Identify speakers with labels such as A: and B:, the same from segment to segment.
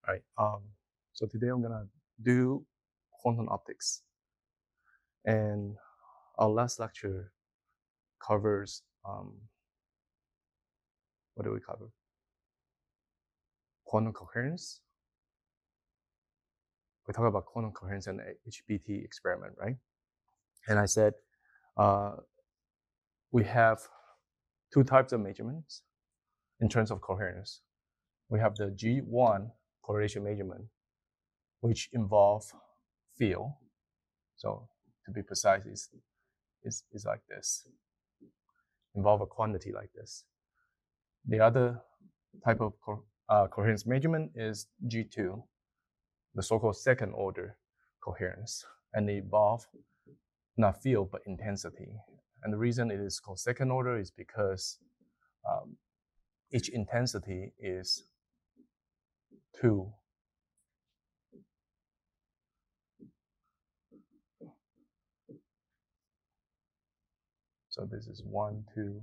A: All right. So today I'm gonna do quantum optics, and our last lecture covers what do we cover? Quantum coherence. We talk about quantum coherence and HBT experiment, right? And I said we have two types of measurements in terms of coherence. We have the G1 correlation measurement, which involve field. So to be precise, is like this. Involve a quantity like this. The other type of coherence measurement is G2, the so-called second order coherence, and they involve not field but intensity. And the reason it is called second order is because each intensity is 2. So this is 1, 2,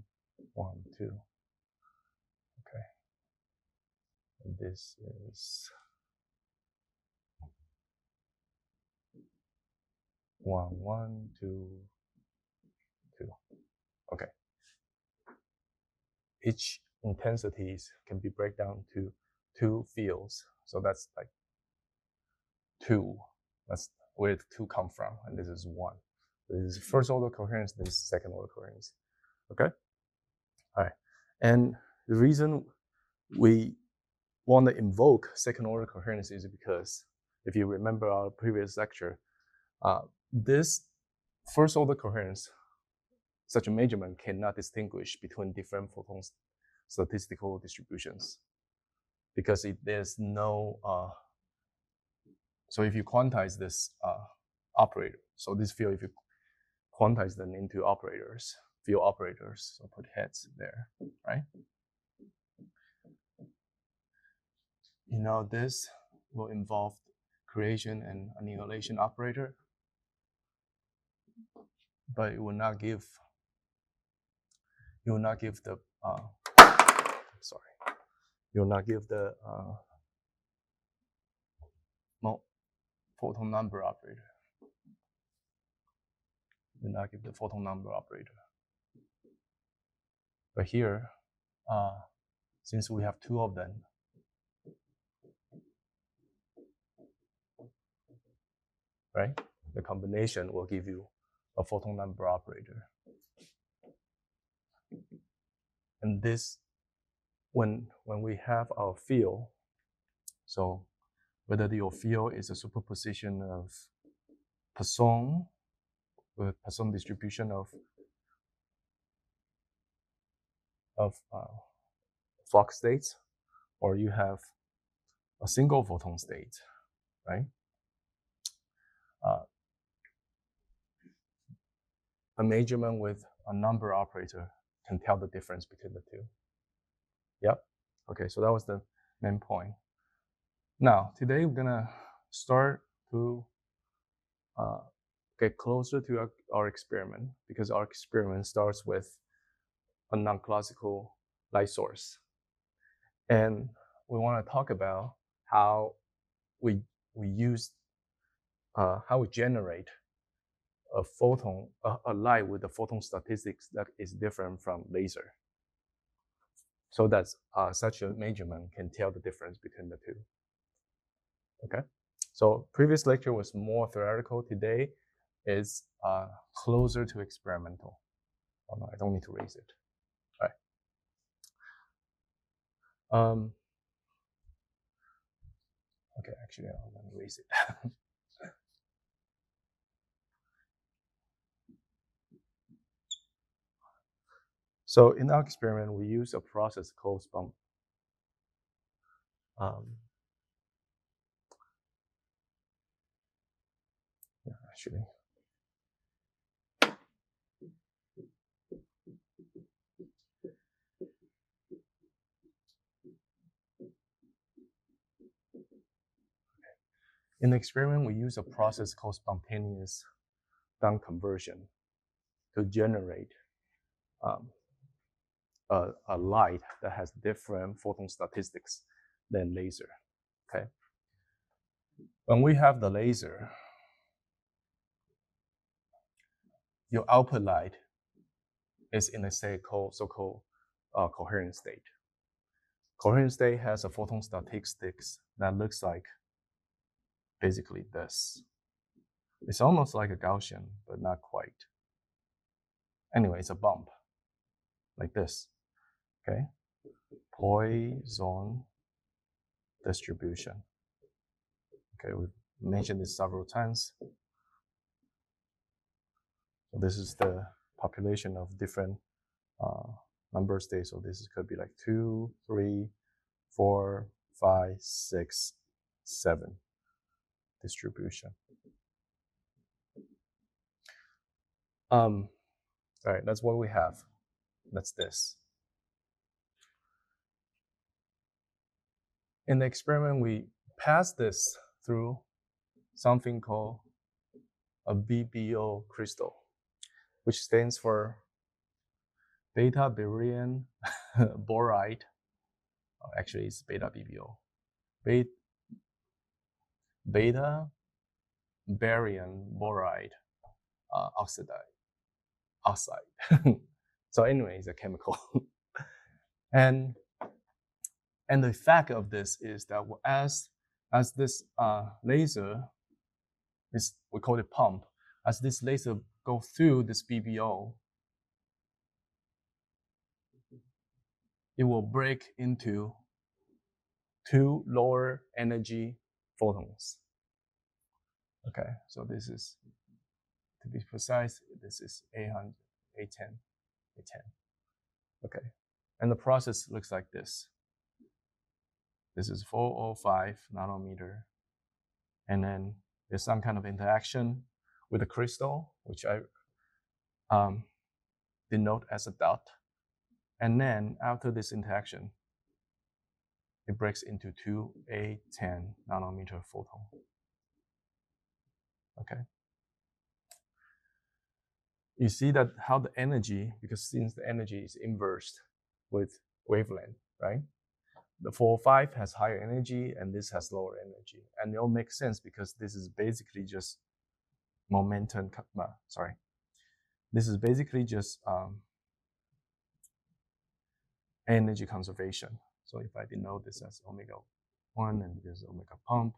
A: 1, 2. Okay. And this is 1, 1, 2, 2. Okay. Each intensities can be broken down to 2 fields. So that's like 2. That's where the 2 come from, and this is 1. This is first order coherence, this is second order coherence. Okay? All right. And the reason we want to invoke second order coherence is because if you remember our previous lecture, this first order coherence, such a measurement cannot distinguish between different photons statistical distributions because there's no, so if you quantize this operator, so this field, if you quantize them into operators, field operators, so put heads there, right? You know, this will involve creation and annihilation operator, but it will not give the photon number operator. Will not give the photon number operator. But here, since we have 2 of them, right? The combination will give you a photon number operator. And this, when we have our field, so whether your field is a superposition of Poisson with Poisson distribution of Fock states, or you have a single photon state, right? A measurement with a number operator can tell the difference between the 2. Yep. Okay, so that was the main point. Now, today we're gonna start to get closer to our experiment, because our experiment starts with a non-classical light source. And we want to talk about how we generate a photon, a light with the photon statistics that is different from laser. So that such a measurement can tell the difference between the 2. Okay, so previous lecture was more theoretical. Today is closer to experimental. Oh no, I don't need to raise it. All right. Okay, actually, I'm gonna raise it. So in our experiment, we use a process called actually. In the experiment, we use a process called spontaneous down conversion to generate a light that has different photon statistics than laser. Okay, When we have the laser, your output light is in a state called so-called coherent state. Coherent state has a photon statistics that looks like basically this. It's almost like a Gaussian, but not quite. Anyway, it's a bump, like this, okay? Poisson distribution. Okay, we've mentioned this several times. So this is the population of different number states. So this could be like 2, 3, 4, 5, 6, 7 distribution. All right, that's what we have. That's this. In the experiment, we pass this through something called a BBO crystal, which stands for beta beryllium boride. Actually, it's beta BBO. Beta barium boride oxide. So anyway, it's a chemical. and the effect of this is that as this laser, we call it pump, as this laser goes through this BBO, it will break into 2 lower energy photons. Okay, so this is, to be precise, this is 800, 810, 810. Okay, and the process looks like this. This is 405 nanometer, and then there's some kind of interaction with the crystal, which I denote as a dot. And then after this interaction, it breaks into 2 810 nanometer photon. Okay. You see that how the energy, because since the energy is inversed with wavelength, right? The 405 has higher energy and this has lower energy. And it all makes sense because this is basically just momentum, this is basically just energy conservation. So if I denote this as omega 1 and this is omega pump,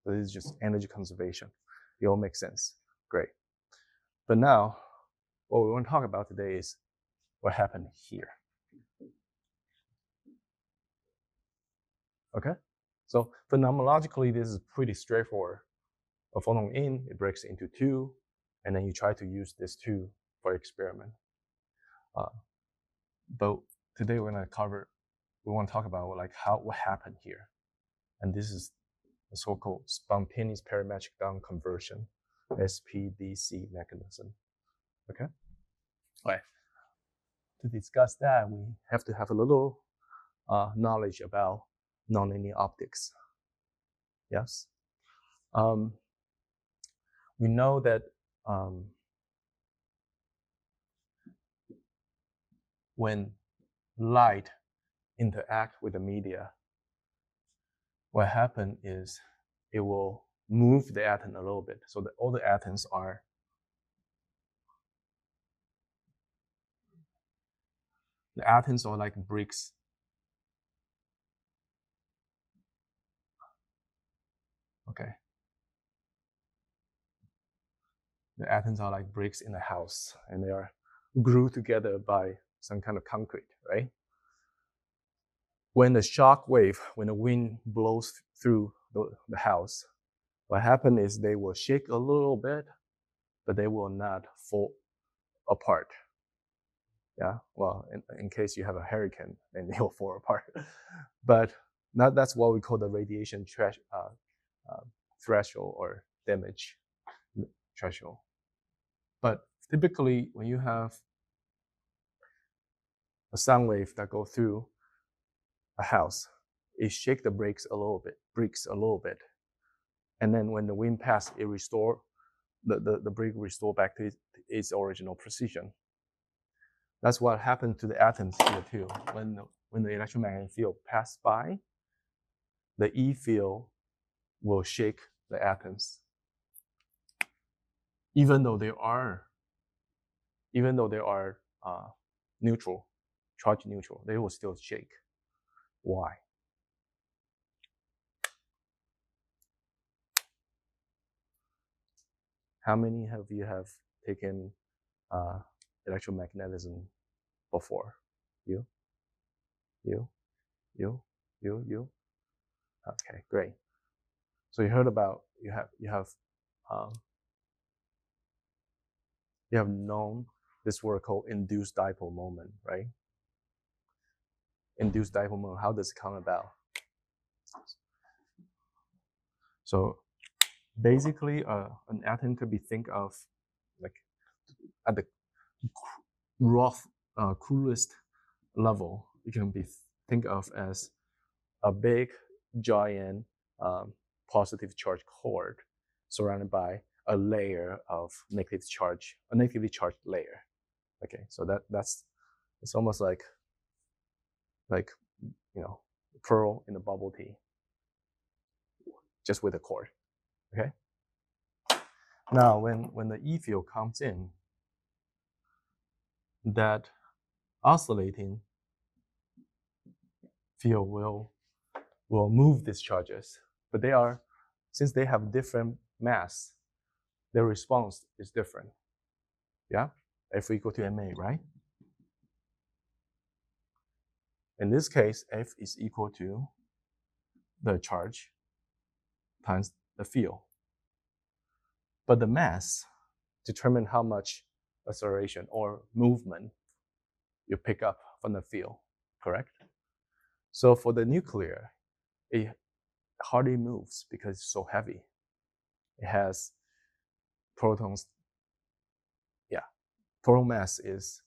A: so this is just energy conservation. It all makes sense. Great. But now, what we want to talk about today is what happened here. Okay? So phenomenologically, this is pretty straightforward. A photon in, it breaks into 2, and then you try to use this 2 for experiment. But today we want to talk about like what happened here. And this is the so-called spontaneous parametric down conversion, SPDC mechanism. Okay? All right. To discuss that, we have to have a little knowledge about nonlinear optics. Yes? We know that when light interact with the media, what happens is it will move the atom a little bit so that all the atoms are like bricks. Okay. The atoms are like bricks in a house and they are glued together by some kind of concrete, right? When the shock wave, when the wind blows through the house, what happens is they will shake a little bit, but they will not fall apart. Yeah, well, in case you have a hurricane, then they will fall apart. But that's what we call the radiation threshold or damage threshold. But typically, when you have a sound wave that goes through a house, it shakes the bricks a little bit. And then when the wind passes, it restore the brick restore back to its original precision. That's what happened to the atoms here too. When the electromagnetic field passed by, the E field will shake the atoms, even though they are neutral, charge neutral, they will still shake. Why? How many of you have taken electromagnetism before? You? Okay, great. So you heard about, you have known this word called induced dipole moment, right? Induced dipole moment, how does it come about? So basically, an atom could be think of like at the coolest level, it can be think of as a big, giant positive charge core surrounded by a layer of negative charge, a negatively charged layer. Okay, so that's it's almost like pearl in a bubble tea, just with a core. Okay. Now, when the E field comes in, that oscillating field will move these charges, but since they have different mass, their response is different. Yeah, F equal to ma, right? In this case, F is equal to the charge times the field. But the mass determines how much acceleration or movement you pick up from the field, correct? So for the nuclear, it hardly moves because it's so heavy. It has protons. Yeah, total mass is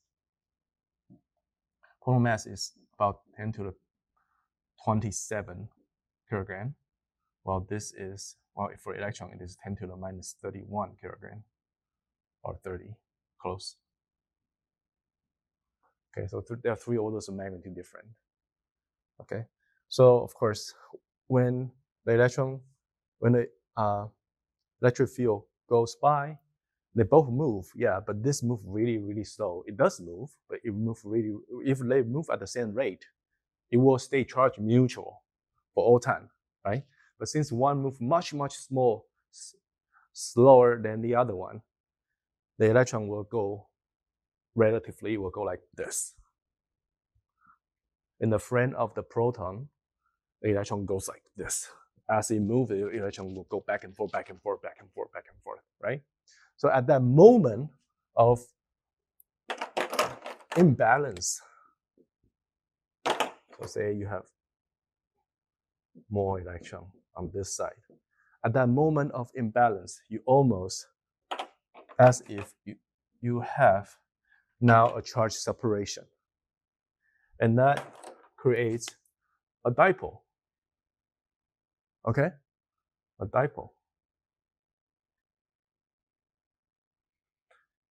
A: about 10 to the 27 kilogram, while this is, for electron, it is 10 to the minus 31 kilogram, or 30, close. Okay, so there are 3 orders of magnitude different. Okay, so of course, when the electric field goes by, they both move, yeah, but this moves really, really slow. It does move, but it moves really, if they move at the same rate, it will stay charge mutual for all time, right? But since one moves much, much slower than the other one, the electron will go like this. In the frame of the proton, the electron goes like this. As it moves, the electron will go back and forth, back and forth, back and forth, back and forth, right? So at that moment of imbalance, so say you have more electron on this side. At that moment of imbalance, you almost as if you have now a charge separation. And that creates a dipole. Okay? A dipole.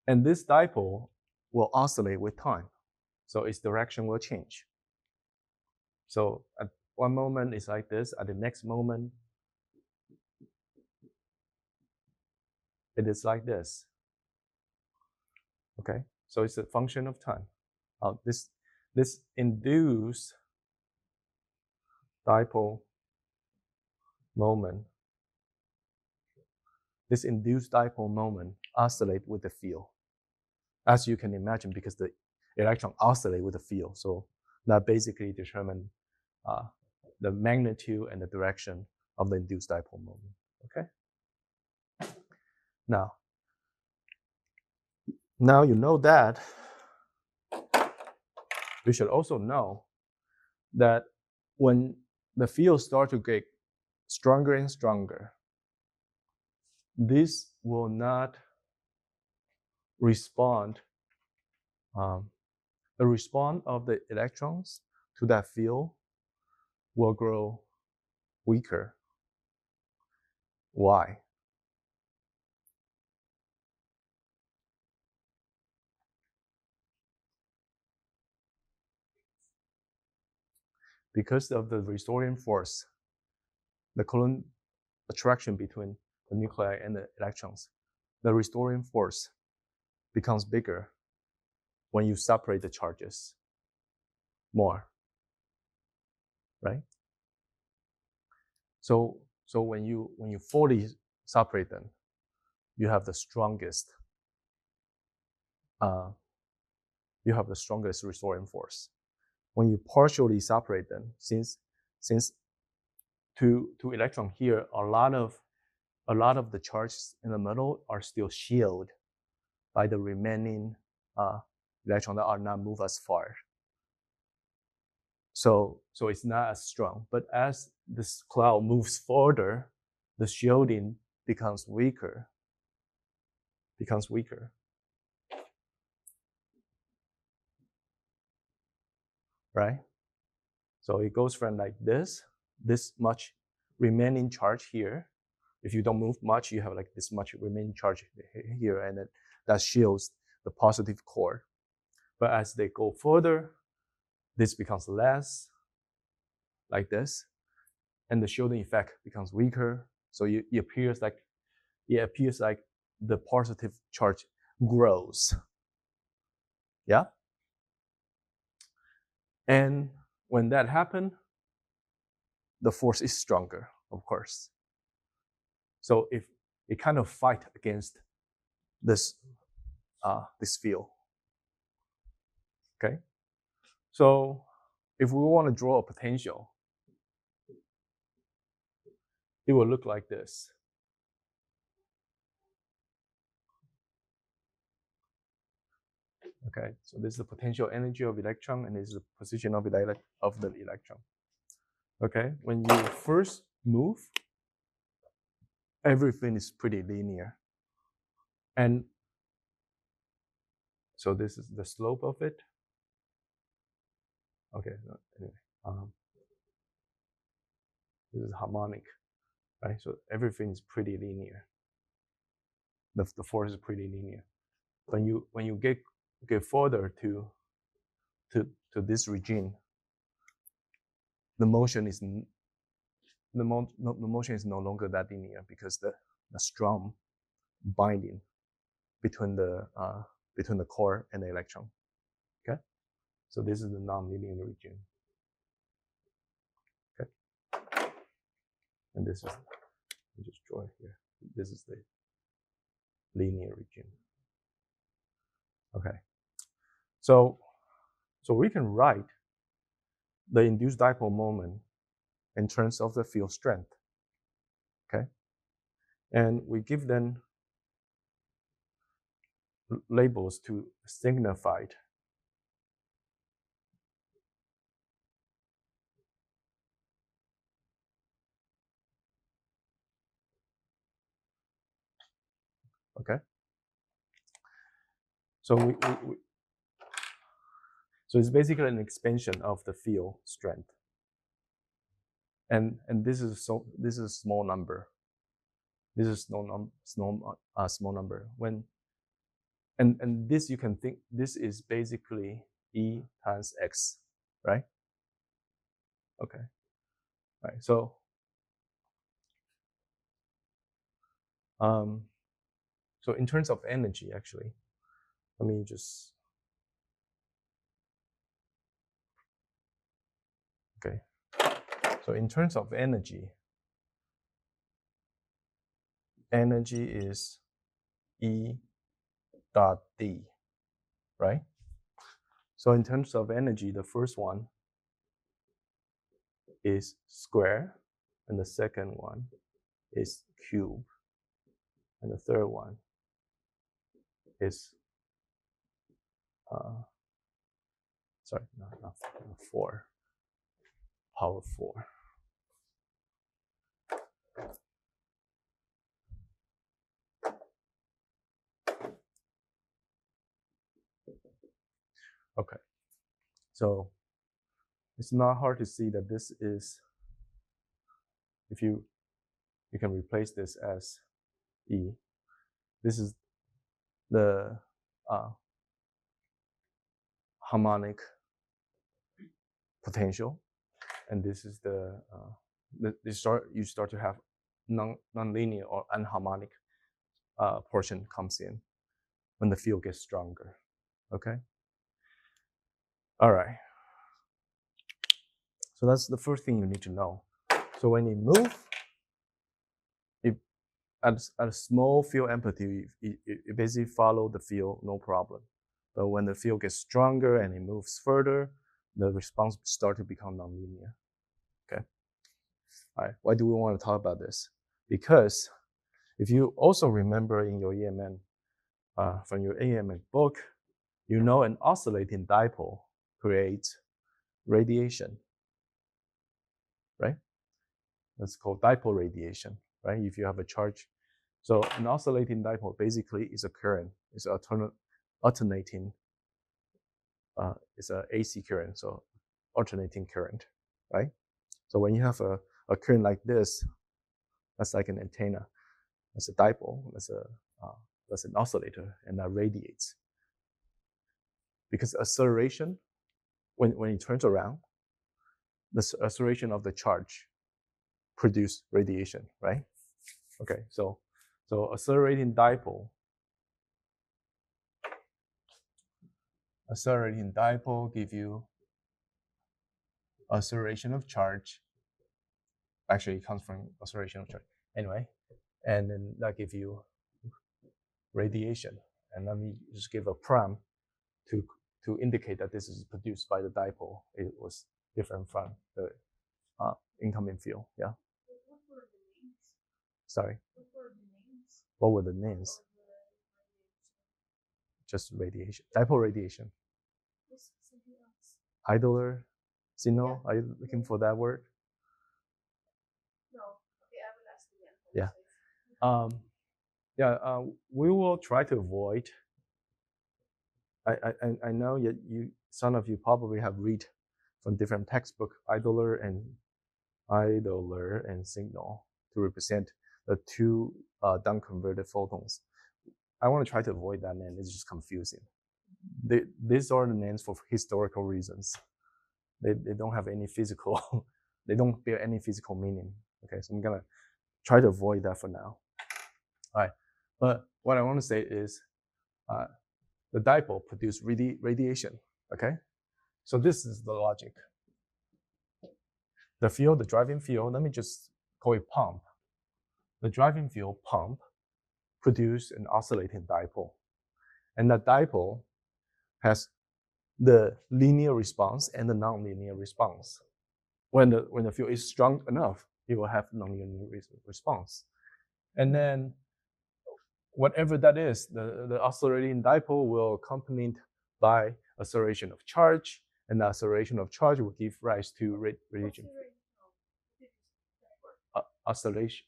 A: And this dipole will oscillate with time. So its direction will change. So at one moment it's like this, at the next moment it is like this. Okay? So it's a function of time. This induced dipole moment, oscillate with the field. As you can imagine, because the electron oscillate with the field. So that basically determines the magnitude and the direction of the induced dipole moment. Okay? Now you know that. You should also know that when the field starts to get stronger and stronger, this will not respond. The response of the electrons to that field will grow weaker. Why? Because of the restoring force, the Coulomb attraction between the nuclei and the electrons, the restoring force becomes bigger when you separate the charges more, right? So when you fully separate them, you have the strongest restoring force. When you partially separate them, since two electrons here, a lot of the charges in the middle are still shielded by the remaining electrons that are not move as far. So it's not as strong. But as this cloud moves further, the shielding becomes weaker. Right? So it goes from like this much remaining charge here. If you don't move much, you have like this much remaining charge here, and then that shields the positive core. But as they go further, this becomes less, like this, and the shielding effect becomes weaker. So it appears like the positive charge grows. Yeah. And when that happens, the force is stronger, of course. So if it kind of fight against this field. Okay. So if we want to draw a potential, it will look like this. Okay, so this is the potential energy of electron, and this is the position of the electron. Okay, when you first move, everything is pretty linear. And so this is the slope of it. Okay, anyway, this is harmonic, right? So everything is pretty linear. The force is pretty linear. When you get further to this region, the motion is no longer that linear, because the strong binding between the core and the electron. Okay, so this is the non-linear region. Okay, and this is, let me just draw it here. This is the linear region. Okay, so we can write the induced dipole moment in terms of the field strength. Okay, and we give them labels to signify it. Okay, so so it's basically an expansion of the field strength, and this is a small number. This is small number. When and this, you can think this is basically E times X, right? Okay, right. So so in terms of energy, actually, let me just, okay. So in terms of energy is E dot D, right? So in terms of energy, the first one is square, and the second one is cube, and the third one is sorry, not 4, power 4. Okay, so it's not hard to see that this is, if you can replace this as E. This is the harmonic potential, and this is you start to have nonlinear or anharmonic portion comes in when the field gets stronger. Okay. All right. So that's the first thing you need to know. So when you move, at a small field amplitude, it basically follow the field, no problem. But when the field gets stronger and it moves further, the response starts to become nonlinear. Okay. All right. Why do we want to talk about this? Because if you also remember in your EMN, from your EMN book, you know an oscillating dipole creates radiation, right? That's called dipole radiation, right? If you have a charge. So an oscillating dipole basically is a current, it's alternating, it's an AC current, so alternating current, right? So when you have a current like this, that's like an antenna, that's a dipole, that's an oscillator, and that radiates. Because acceleration, when it turns around, the acceleration of the charge produce radiation, right? Okay, so accelerating dipole give you acceleration of charge. Actually, it comes from acceleration of charge. Anyway, and then that gives you radiation. And let me just give a prime to indicate that this is produced by the dipole. It was different from the incoming field. Yeah.
B: What were the names?
A: Sorry.
B: What were the names?
A: What were the names? Just radiation. Dipole radiation.
B: Something else.
A: Idler, Sino. Yeah. Are you looking for that word?
B: No. Okay, I will ask again.
A: Yeah. We will try to avoid. I know some of you probably have read from different textbook Idler and Signal to represent the two down-converted photons. I want to try to avoid that name. It's just confusing. These are the names for historical reasons. They don't have any physical, they don't bear any physical meaning. Okay, so I'm gonna try to avoid that for now. All right, but what I want to say is the dipole produces radiation. Okay, so this is the logic. The field, the driving field, let me just call it pump. The driving field pump produce an oscillating dipole. And that dipole has the linear response and the nonlinear response. When the field is strong enough, it will have nonlinear response. And then whatever that is, the oscillating dipole will accompanied by acceleration of charge, and the acceleration of charge will give rise to radiation. Oscillation.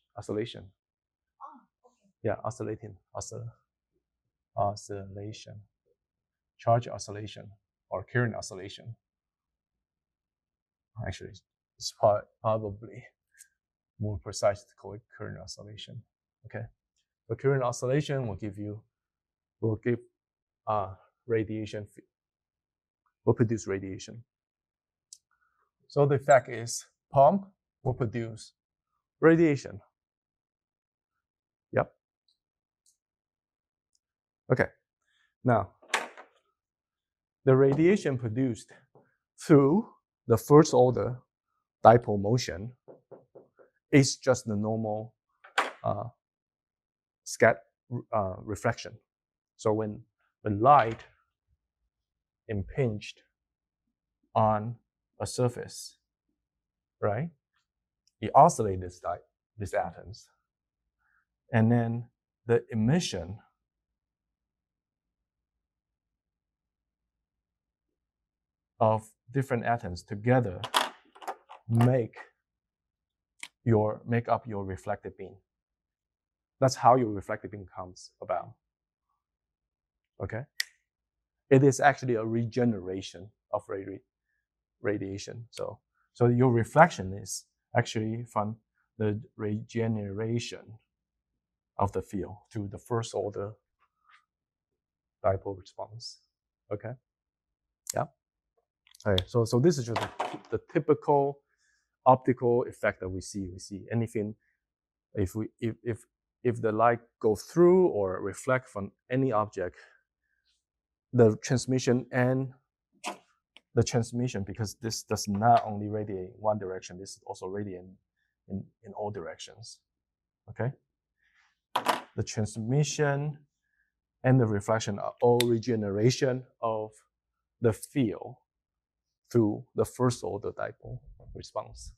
B: Oh, okay.
A: Yeah, oscillation. Charge oscillation or current oscillation. Actually, it's probably more precise to call it current oscillation. Okay, the current oscillation will give radiation, will produce radiation. So the effect is pump will produce radiation. Yep. Okay. Now, the radiation produced through the first order dipole motion is just the normal reflection. So when light impinged on a surface, right, it oscillates these atoms, and then the emission of different atoms together make up your reflected beam. That's how your reflected beam comes about. Okay, it is actually a regeneration of radiation. So your reflection is actually from the regeneration of the field through the first order dipole response. Okay, yeah. Okay, so this is just the typical optical effect that we see. We see anything If the light goes through or reflect from any object, the transmission, because this does not only radiate one direction, this is also radiate in all directions. Okay? The transmission and the reflection are all regeneration of the field through the first order dipole response.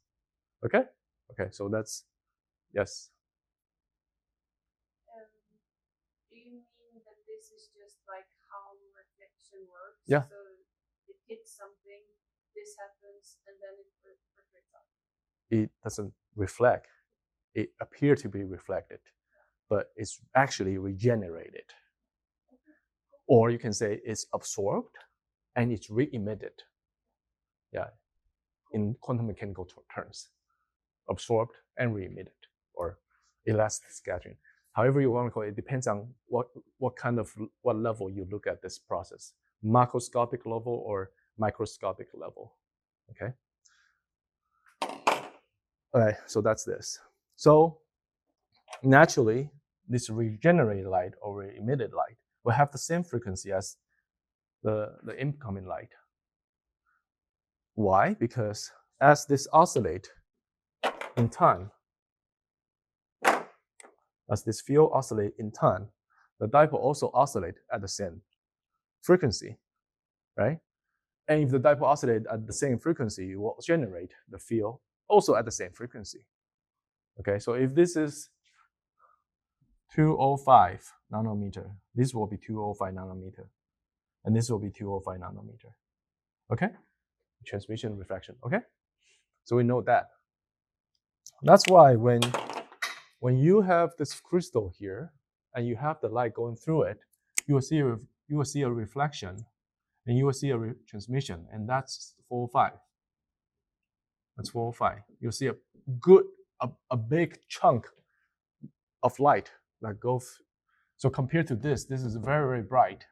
A: Okay? Okay, so that's, yes.
B: Do you mean that this is just like how reflection works?
A: Yeah.
B: So it hits something, this happens, and then it reflects out.
A: It doesn't reflect. It appears to be reflected, but it's actually regenerated. Or you can say it's absorbed and it's re-emitted. Yeah, in quantum mechanical terms, absorbed and re-emitted, or elastic scattering. However you want to call it, it depends on what level you look at this process, macroscopic level or microscopic level. Okay. All right, so that's this. So naturally, this regenerated light or emitted light will have the same frequency as the incoming light. Why? Because as this oscillate in time, as this field oscillate in time, the dipole also oscillate at the same frequency, right? And if the dipole oscillate at the same frequency, you will generate the field also at the same frequency. Okay, so if this is 205 nanometer, this will be 205 nanometer, and this will be 205 nanometer. Okay, transmission reflection. Okay, so we know that. That's why when you have this crystal here and you have the light going through it, you will see a reflection, and you will see a transmission, and that's 405. That's 405. You'll see a big chunk of light that goes. So compared to this is very, very bright,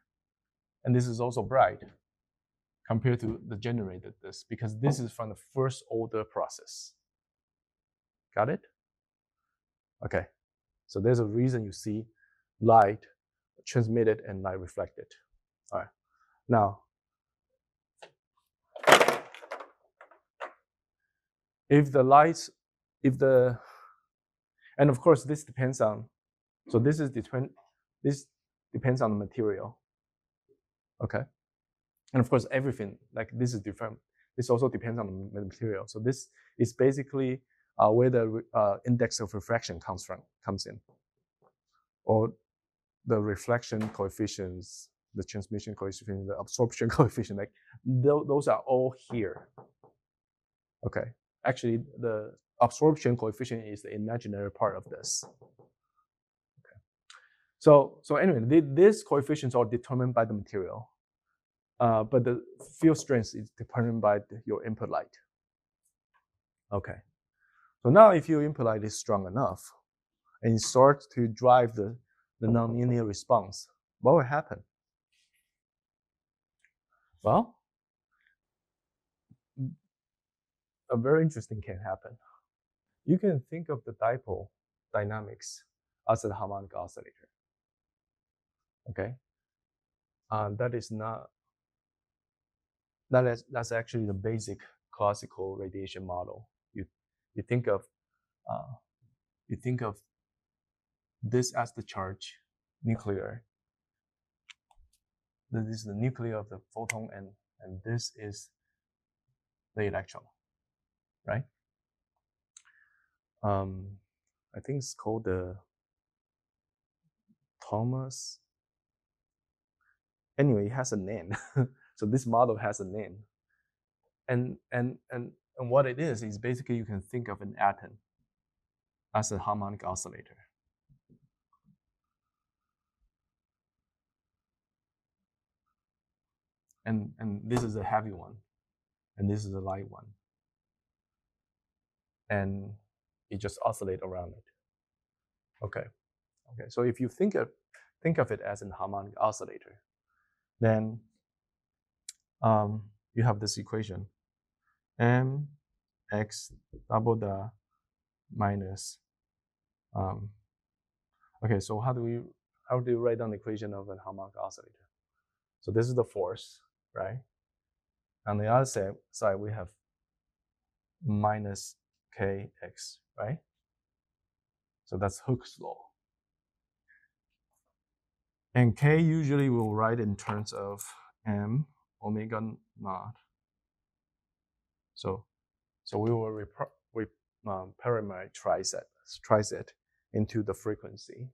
A: and this is also bright compared to the generated this, because this is from the first order process. Got it? Okay. So there's a reason you see light transmitted and light reflected. All right. Now, and of course this depends on, so this depends on the material. Okay. And of course everything, like this is different. This also depends on the material. So this is basically where the index of refraction comes in, or the reflection coefficients, the transmission coefficient, the absorption coefficient, like those are all here. Okay, actually the absorption coefficient is the imaginary part of this. Okay, so anyway, these coefficients are determined by the material, but the field strength is determined by your input light. Okay, so now if your input light is strong enough and it starts to drive the nonlinear response, what will happen? Well, a very interesting can happen. You can think of the dipole dynamics as a harmonic oscillator. Okay, that's actually the basic classical radiation model. You think of this as the charge nuclear. This is the nuclear of the photon, and this is the electron, right? I think it's called the Thomas. Anyway, it has a name. So this model has a name, and what it is basically you can think of an atom as a harmonic oscillator. And this is a heavy one, and this is a light one, and it just oscillates around it. Okay. So if you think of it as a harmonic oscillator, then you have this equation: mx double the minus Okay, so how do you write down the equation of an harmonic oscillator? So this is the force, right? On the other side we have minus kx, right? So that's Hooke's law. And k usually we'll write in terms of m omega naught. So we will parameterize it into the frequency,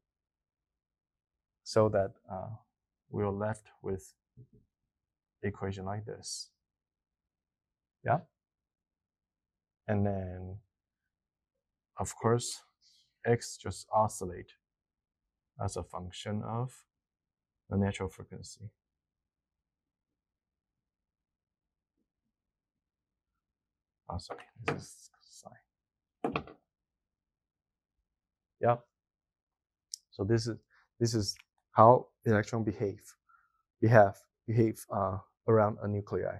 A: so that we are left with equation like this. Yeah. And then, of course, x just oscillate as a function of the natural frequency. Oh, sorry, this is sign. Yeah. So this is how electron behave around a nuclei.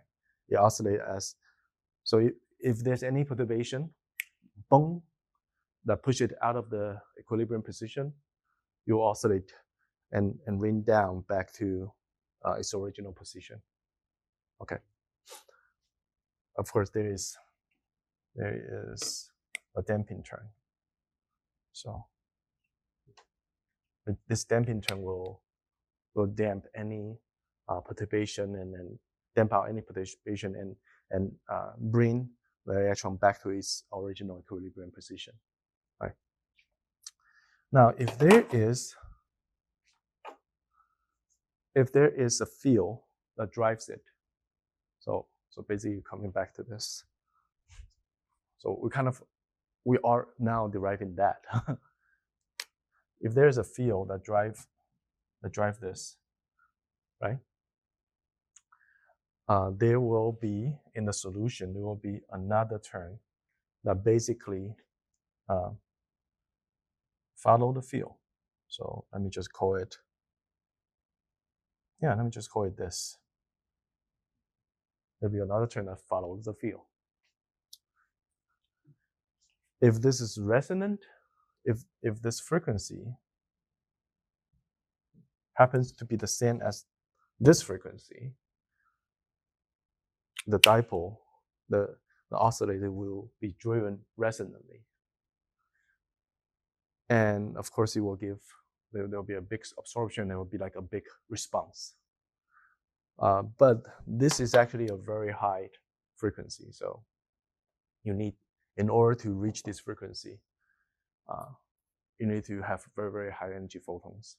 A: They oscillate as, so if there's any perturbation, boom, that push it out of the equilibrium position, you oscillate and rain down back to its original position. Okay. Of course, there is a damping term. So this damping term will damp any perturbation, and then damp out any perturbation and bring the electron back to its original equilibrium position. Right. Now, if there is a field that drives it, so basically coming back to this, so we are now deriving that. If there's a field that drive this, right? There will be, in the solution, there will be another term that basically follow the field. So let me just call it, this. There'll be another term that follows the field. If this is resonant, if this frequency happens to be the same as this frequency, the dipole, the oscillator will be driven resonantly. And of course, it will give, there'll be a big absorption, there will be like a big response. But this is actually a very high frequency. So you need, in order to reach this frequency, you need to have very, very high energy photons.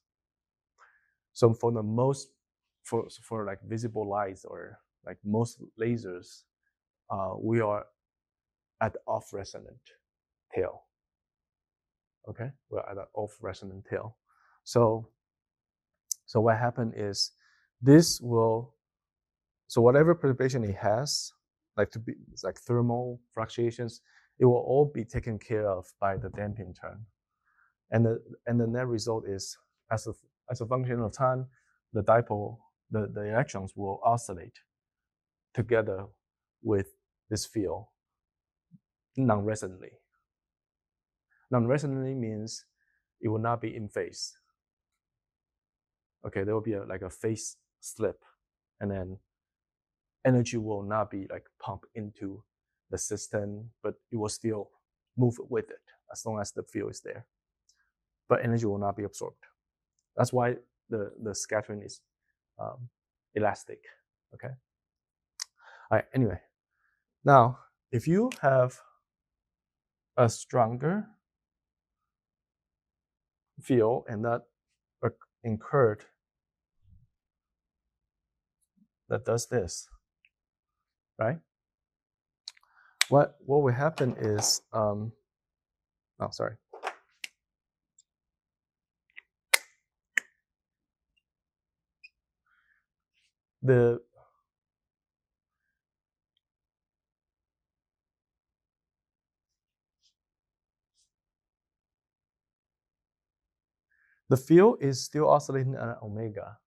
A: So for the most, for like visible lights or like most lasers, we are at off resonant tail. Okay, we're at an off resonant tail. So what happened is this will, so whatever perturbation it has, like thermal fluctuations, it will all be taken care of by the damping term. And the net result is, as a function of time, the dipole, the electrons will oscillate together with this field non-resonantly. Non-resonantly means it will not be in phase. Okay, there will be like a phase slip, and then energy will not be like pumped into the system, but it will still move with it as long as the field is there. But energy will not be absorbed. That's why the scattering is elastic. Okay. All right. Anyway, now if you have a stronger field and that incurred that does this, right? What will happen is, oh, sorry. The field is still oscillating at omega,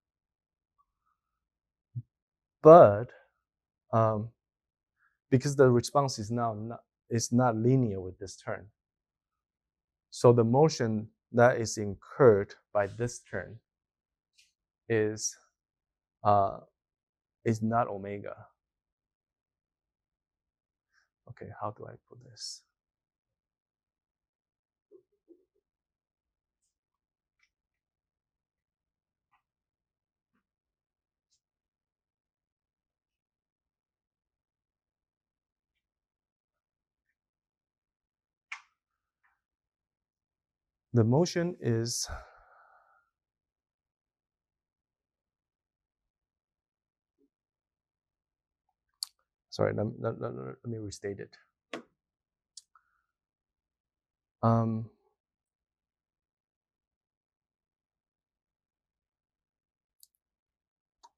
A: but because the response is now not linear with this term, So the motion that is incurred by this turn is not omega. Okay, how do I put this? The motion is sorry, let me restate it.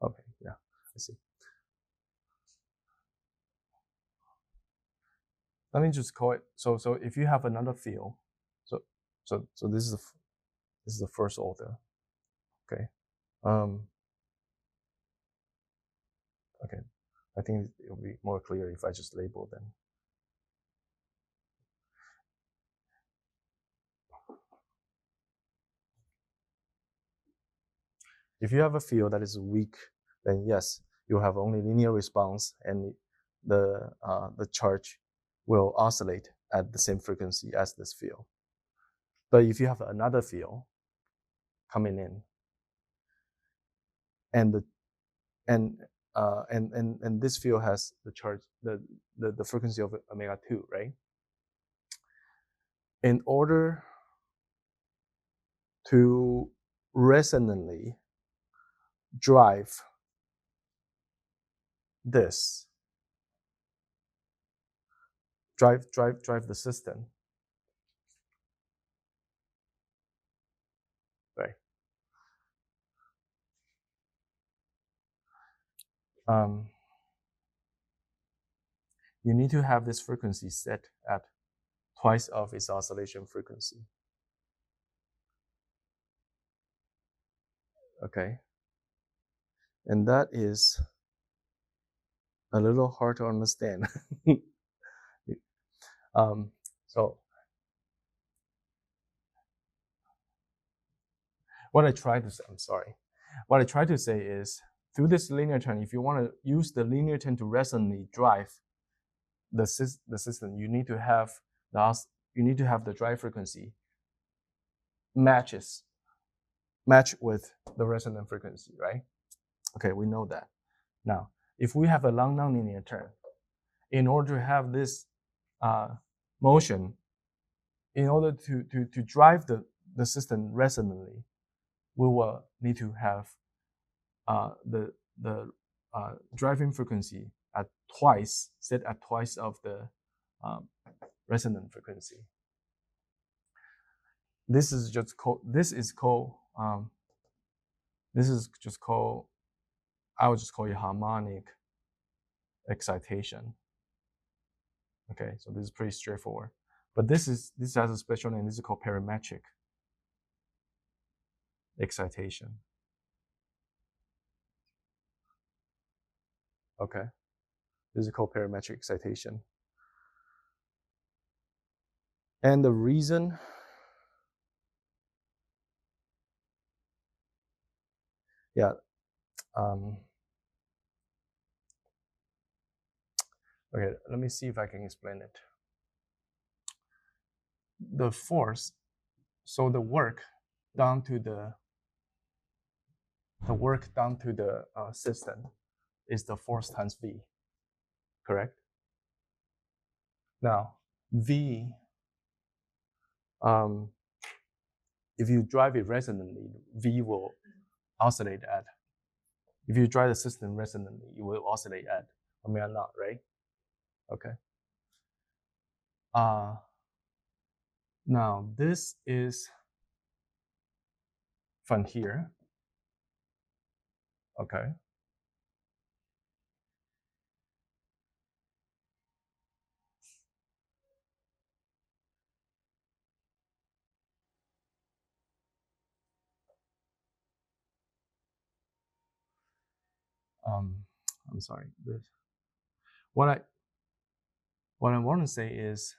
A: Okay, yeah, I see. Let me just call it. So if you have another field, so this is the first order. Okay. Okay. I think it'll be more clear if I just label them. If you have a field that is weak, then yes, you have only linear response, and the charge will oscillate at the same frequency as this field. But if you have another field coming in, and this field has the charge, the frequency of omega 2, right? In order to resonantly drive this, drive the system, right? You need to have this frequency set at twice of its oscillation frequency. Okay, and that is a little hard to understand. So what I try to say, what I try to say is, through this linear term, if you want to use the linear term to resonantly drive the system, you need to have the drive frequency match with the resonant frequency, right? Okay, we know that. Now, if we have a long nonlinear term, in order to have this motion, in order to drive the system resonantly, we will need to have the driving frequency set at twice of the resonant frequency. This is just called I would just call it harmonic excitation. Okay, so this is pretty straightforward. But this has a special name. This is called parametric excitation. Okay, this is called parametric excitation. And the reason okay, let me see if I can explain it. The force, so the work down to the system is the force times V, correct? Now, V, if you drive it resonantly, V will oscillate at. If you drive the system resonantly, it will oscillate at omega naught, right? Okay. Now this is from here. Okay. I'm sorry. What I want to say is,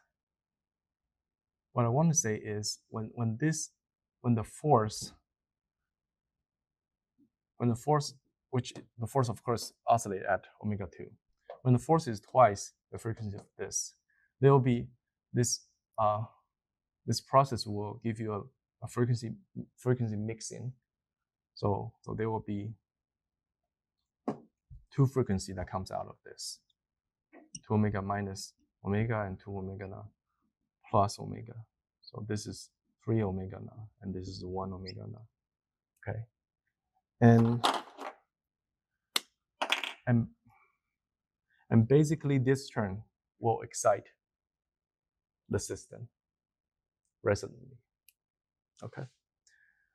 A: what I want to say is when the force, which the force of course oscillate at omega 2, when the force is twice the frequency of this, there will be this this process will give you a frequency mixing. So there will be two frequency that comes out of this, 2 omega minus omega and 2 omega now plus omega. So this is 3 omega now, and this is 1 omega now. Okay, and basically this term will excite the system resonantly. Okay,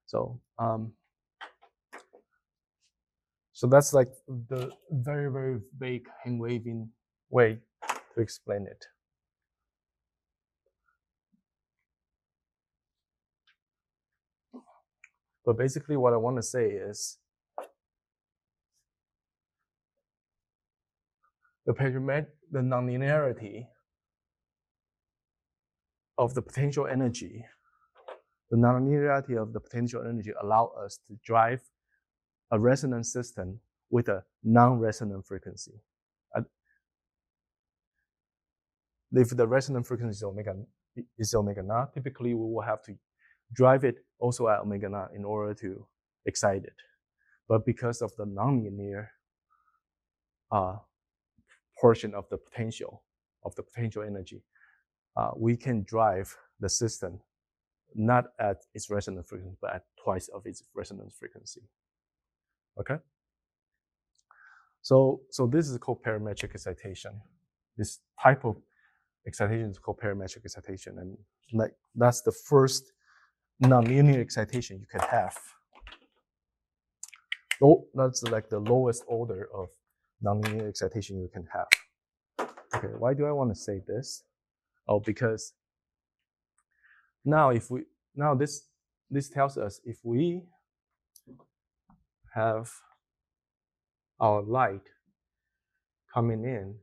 A: so so that's like the very, very vague hand waving way to explain it. But basically what I want to say is the nonlinearity of the potential energy, allow us to drive a resonant system with a non-resonant frequency. If the resonant frequency is omega naught, typically we will have to drive it also at omega naught in order to excite it. But because of the nonlinear portion of the potential energy, we can drive the system not at its resonant frequency, but at twice of its resonance frequency. Okay. So this is called parametric excitation. This type of excitation is called parametric excitation, and like that's the first nonlinear excitation you can have. That's like the lowest order of nonlinear excitation you can have. Okay, why do I want to say this? Oh, because now this tells us if we have our light coming in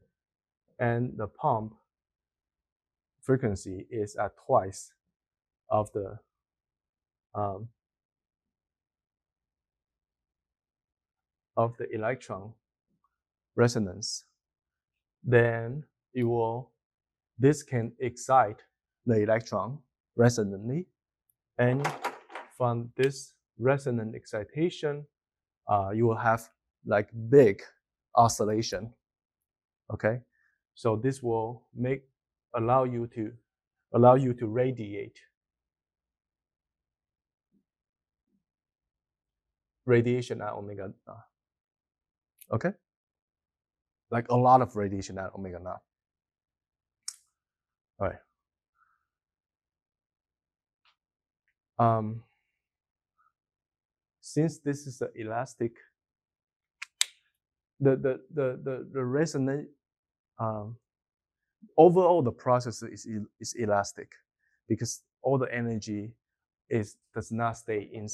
A: and the pump frequency is at twice of the electron resonance, then this can excite the electron resonantly, and from this resonant excitation, you will have like big oscillation. Okay, so this will allow you to radiate radiation at omega naught. Okay, like a lot of radiation at omega naught. All right. Since this is an elastic, the resonant, overall the process is elastic, because all the energy does not stay in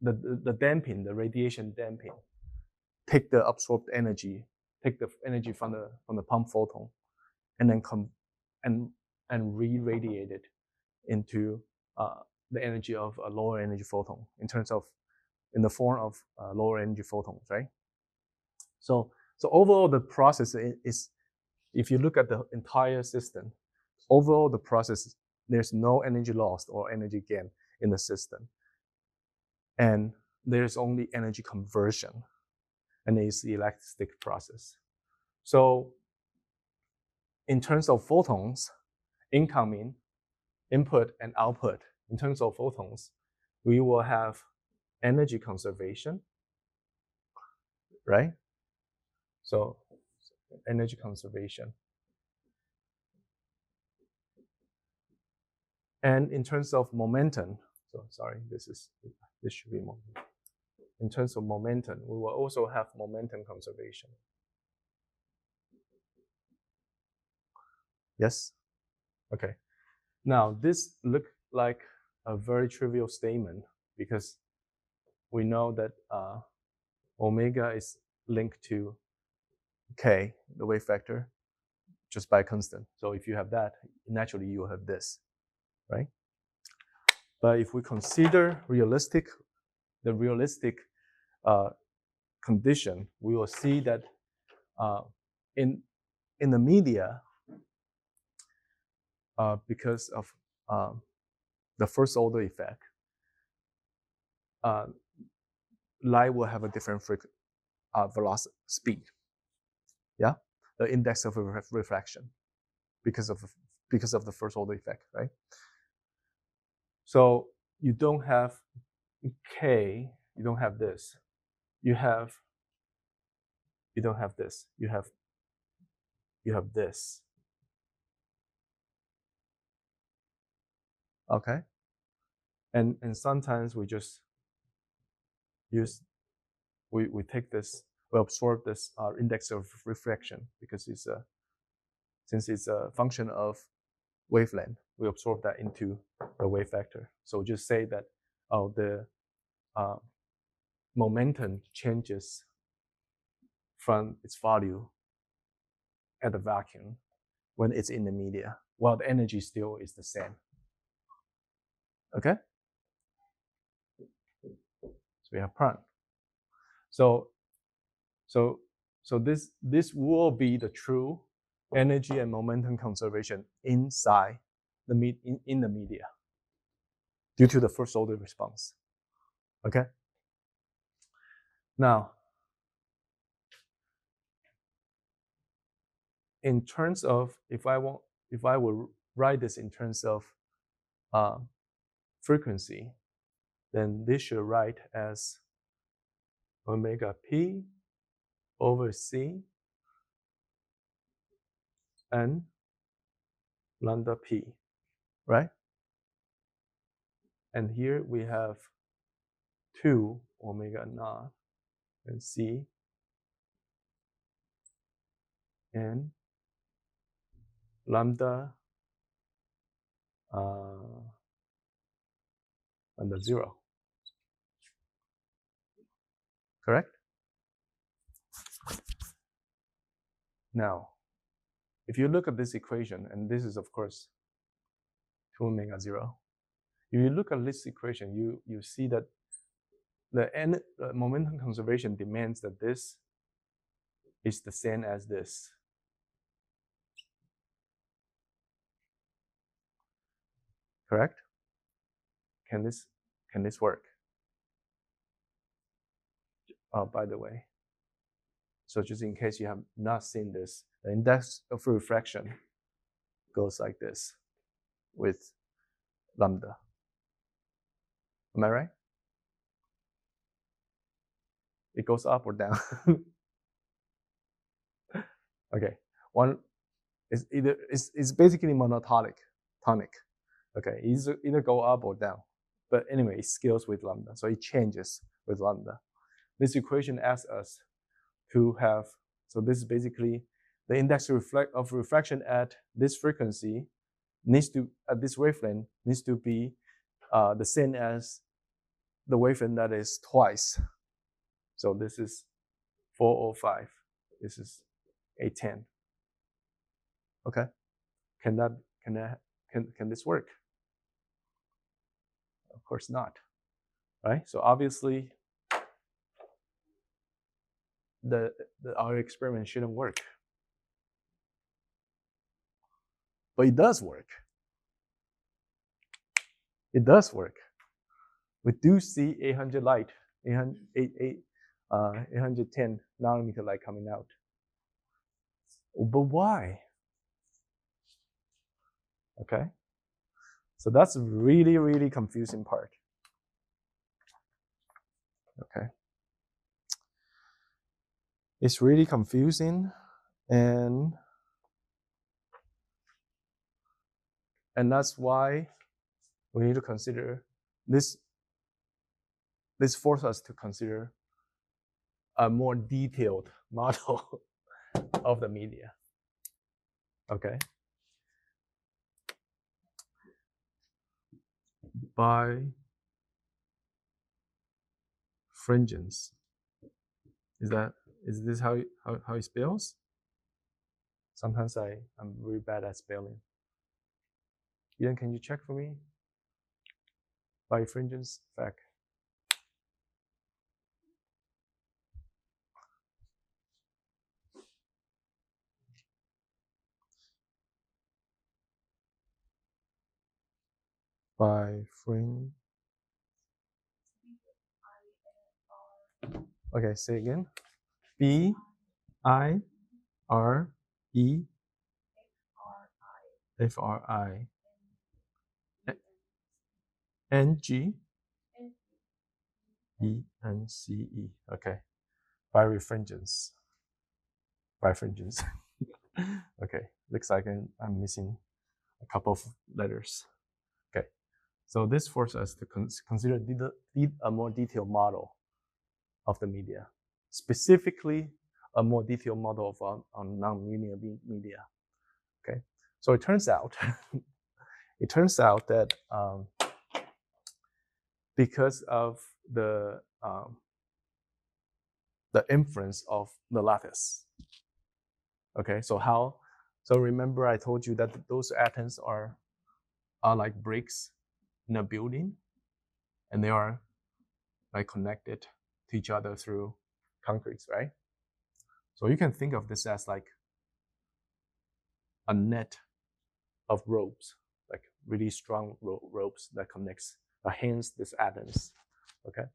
A: the damping, the radiation damping, take the absorbed energy, take the energy from the pump photon, and then come and re-radiate it into the energy of a lower energy photon in the form of lower energy photons, right? So overall the process is, if you look at the entire system, overall the process, there's no energy lost or energy gain in the system, and there's only energy conversion, and it's the elastic process. So in terms of photons, incoming, input, and output, in terms of photons, we will have energy conservation, right? So energy conservation. And in terms of momentum, so sorry, this should be momentum. In terms of momentum, we will also have momentum conservation. Yes? Okay. Now this looks like a very trivial statement, because we know that omega is linked to k, the wave factor, just by constant. So if you have that, naturally you will have this, right? But if we consider the realistic condition, we will see that in the media, because of the first order effect, light will have a different velocity speed. Yeah, the index of refraction because of the first order effect, right? So you don't have K, you don't have this. You don't have this. You have this. Okay? And sometimes we just use we take this, we absorb this index of refraction because it's since it's a function of wavelength, we absorb that into the wave vector. So just say that the momentum changes from its value at the vacuum when it's in the media, while the energy still is the same. Okay? So we have prime. So this will be the true energy and momentum conservation inside the in the media due to the first order response. Okay? Now, in terms of if I will write this in terms of frequency, then this should write as omega p over c and lambda p, right? And here we have 2 omega naught and c and lambda lambda 0. Correct? Now, if you look at this equation, and this is of course 2 omega 0. If you look at this equation, you see that the momentum conservation demands that this is the same as this. Correct? Can this work? Oh, by the way, so just in case you have not seen this, the index of refraction goes like this with lambda. Am I right? It goes up or down? Okay, one is it's basically monotonic, tonic. Okay, either go up or down. But anyway, it scales with lambda, so it changes with lambda. This equation asks us to have, so this is basically the index of refraction at this frequency at this wavelength needs to be the same as the wavelength that is twice. So this is 405. This is 810. Okay, can this work? Of course not, right? So obviously, our experiment shouldn't work, but it does work. It does work. We do see 800 light, 810 nanometer light coming out. But why? Okay, so that's a really, really confusing part. Okay, it's really confusing, and that's why we need to consider this. This forces us to consider a more detailed model of the media. Okay. Birefringence. Is this how it spells? Sometimes I'm really bad at spelling. Ian, can you check for me? Birefringence effect. Birefringence. Okay, say again. B-I-R-E-F-R-I-N-G-E-N-C-E. Okay. Birefringence. Birefringence. Okay. Looks like I'm missing a couple of letters. Okay. So this forces us to consider a more detailed model of the media, specifically a more detailed model of on nonlinear media. Okay, so it turns out, that because of the influence of the lattice. Okay, so remember I told you that those atoms are like bricks in a building, and they are like connected to each other through concrete, right? So you can think of this as like a net of ropes, like really strong ropes that hangs these atoms. Okay.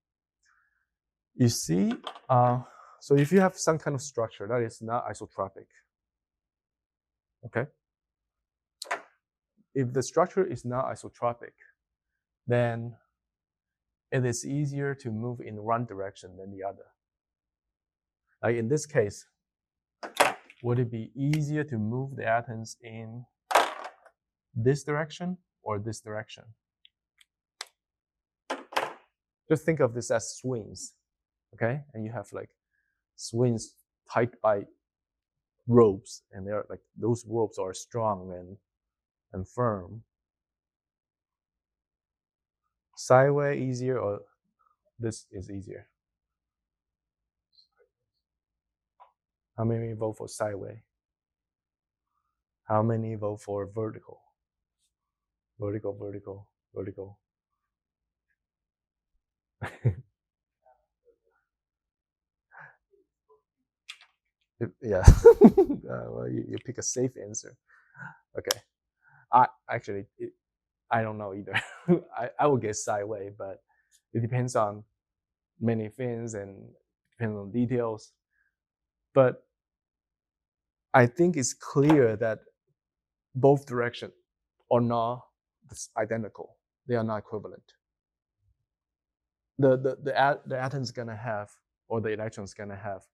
A: You see, so if you have some kind of structure that is not isotropic, okay. If the structure is not isotropic, then it is easier to move in one direction than the other. Like in this case, would it be easier to move the atoms in this direction or this direction? Just think of this as swings, okay? And you have like swings tied by ropes, and they're like those ropes are strong and firm. Sideways easier, or this is easier? How many vote for sideways? How many vote for vertical? Vertical, vertical, vertical. Yeah. Well, you pick a safe answer. Okay. I don't know either. I will guess sideways, but it depends on many things and depends on details. But I think it's clear that both directions are not identical. They are not equivalent. The atom's gonna have, or the electron's gonna have.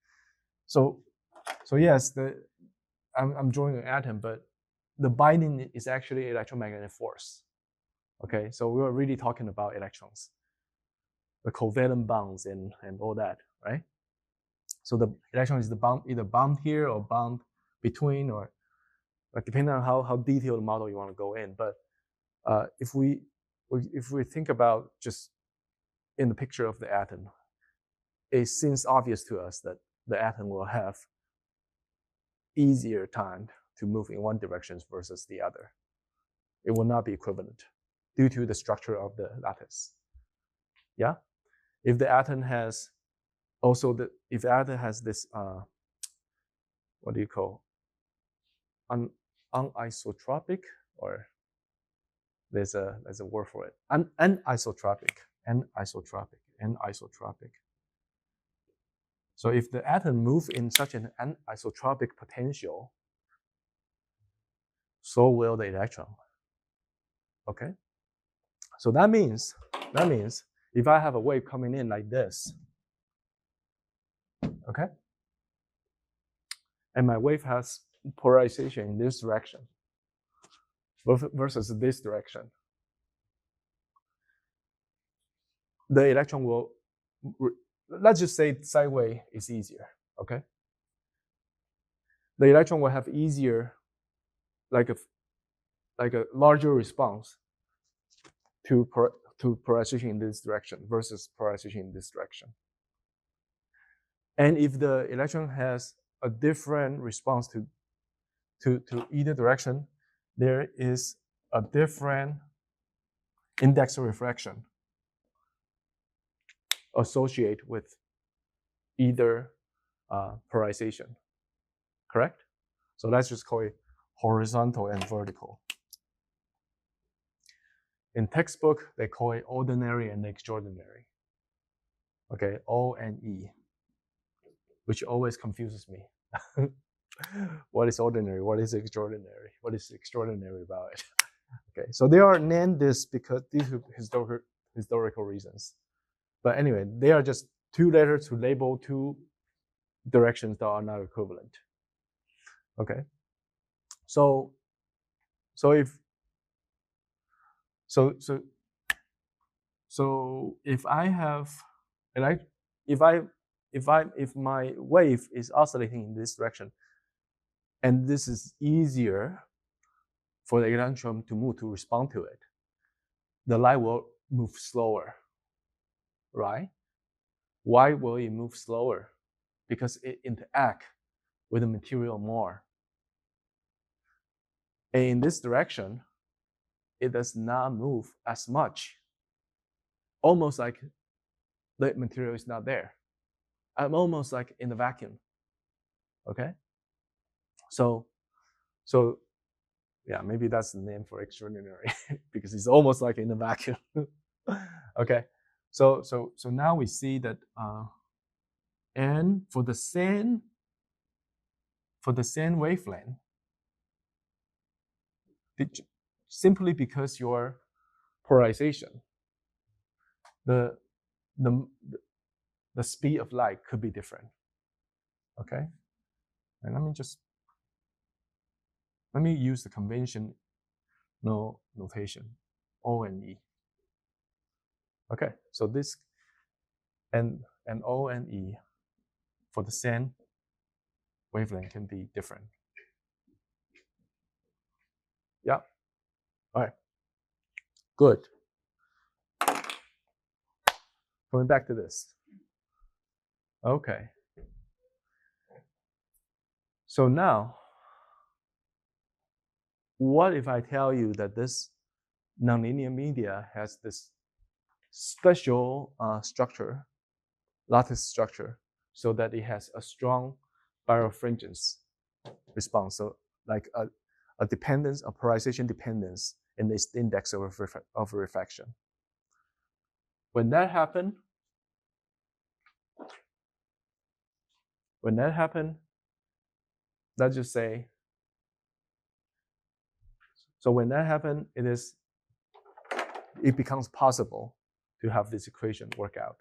A: So yes, I'm drawing an atom, but the binding is actually electromagnetic force. Okay, so we were really talking about electrons, the covalent bonds and all that, right? So the electron is either bound here or bound between, or like depending on how detailed the model you want to go in. But if we think about just in the picture of the atom, it seems obvious to us that the atom will have easier time to move in one direction versus the other. It will not be equivalent due to the structure of the lattice. Yeah, if the atom has this what do you call anisotropic, or there's a word for it, anisotropic. So if the atom moves in such an anisotropic potential, so will the electron. Okay, so that means if I have a wave coming in like this, okay, and my wave has polarization in this direction versus this direction, the electron will, let's just say sideways is easier, okay? The electron will have easier, like a larger response to polarization in this direction versus polarization in this direction. And if the electron has a different response to either direction, there is a different index of refraction associate with either polarization, correct? So let's just call it horizontal and vertical. In textbook, they call it ordinary and extraordinary. Okay, O and E, which always confuses me. What is ordinary? What is extraordinary? What is extraordinary about it? Okay, so they are named this because these are historical reasons. But anyway, they are just two letters to label two directions that are not equivalent. Okay, so if I have, and if my wave is oscillating in this direction, and this is easier for the electron to move to respond to it, the light will move slower, right? Why will it move slower? Because it interacts with the material more. And in this direction, it does not move as much. Almost like the material is not there. I'm almost like in a vacuum. Okay? So yeah, maybe that's the name for extraordinary because it's almost like in a vacuum. Okay. So now we see that and for the same wavelength, simply because your polarization, the speed of light could be different. Okay, and let me use the conventional notation, O and E. Okay, so this and O and E for the same wavelength can be different. Yeah. All right. Good. Coming back to this. Okay. So now, what if I tell you that this nonlinear media has this special structure, lattice structure, so that it has a strong birefringence response, so like a dependence, a polarization dependence in this index of refraction. When that happened, let's just say, so when that happened, it becomes possible to have this equation work out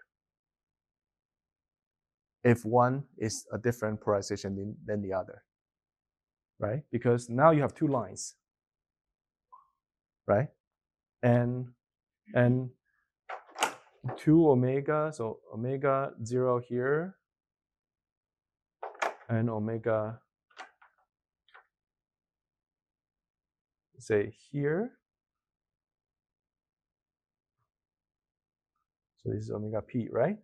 A: if one is a different polarization than the other, right? Because now you have two lines, right? And 2 omega, so omega 0 here, and omega, say here. So this is omega p, right?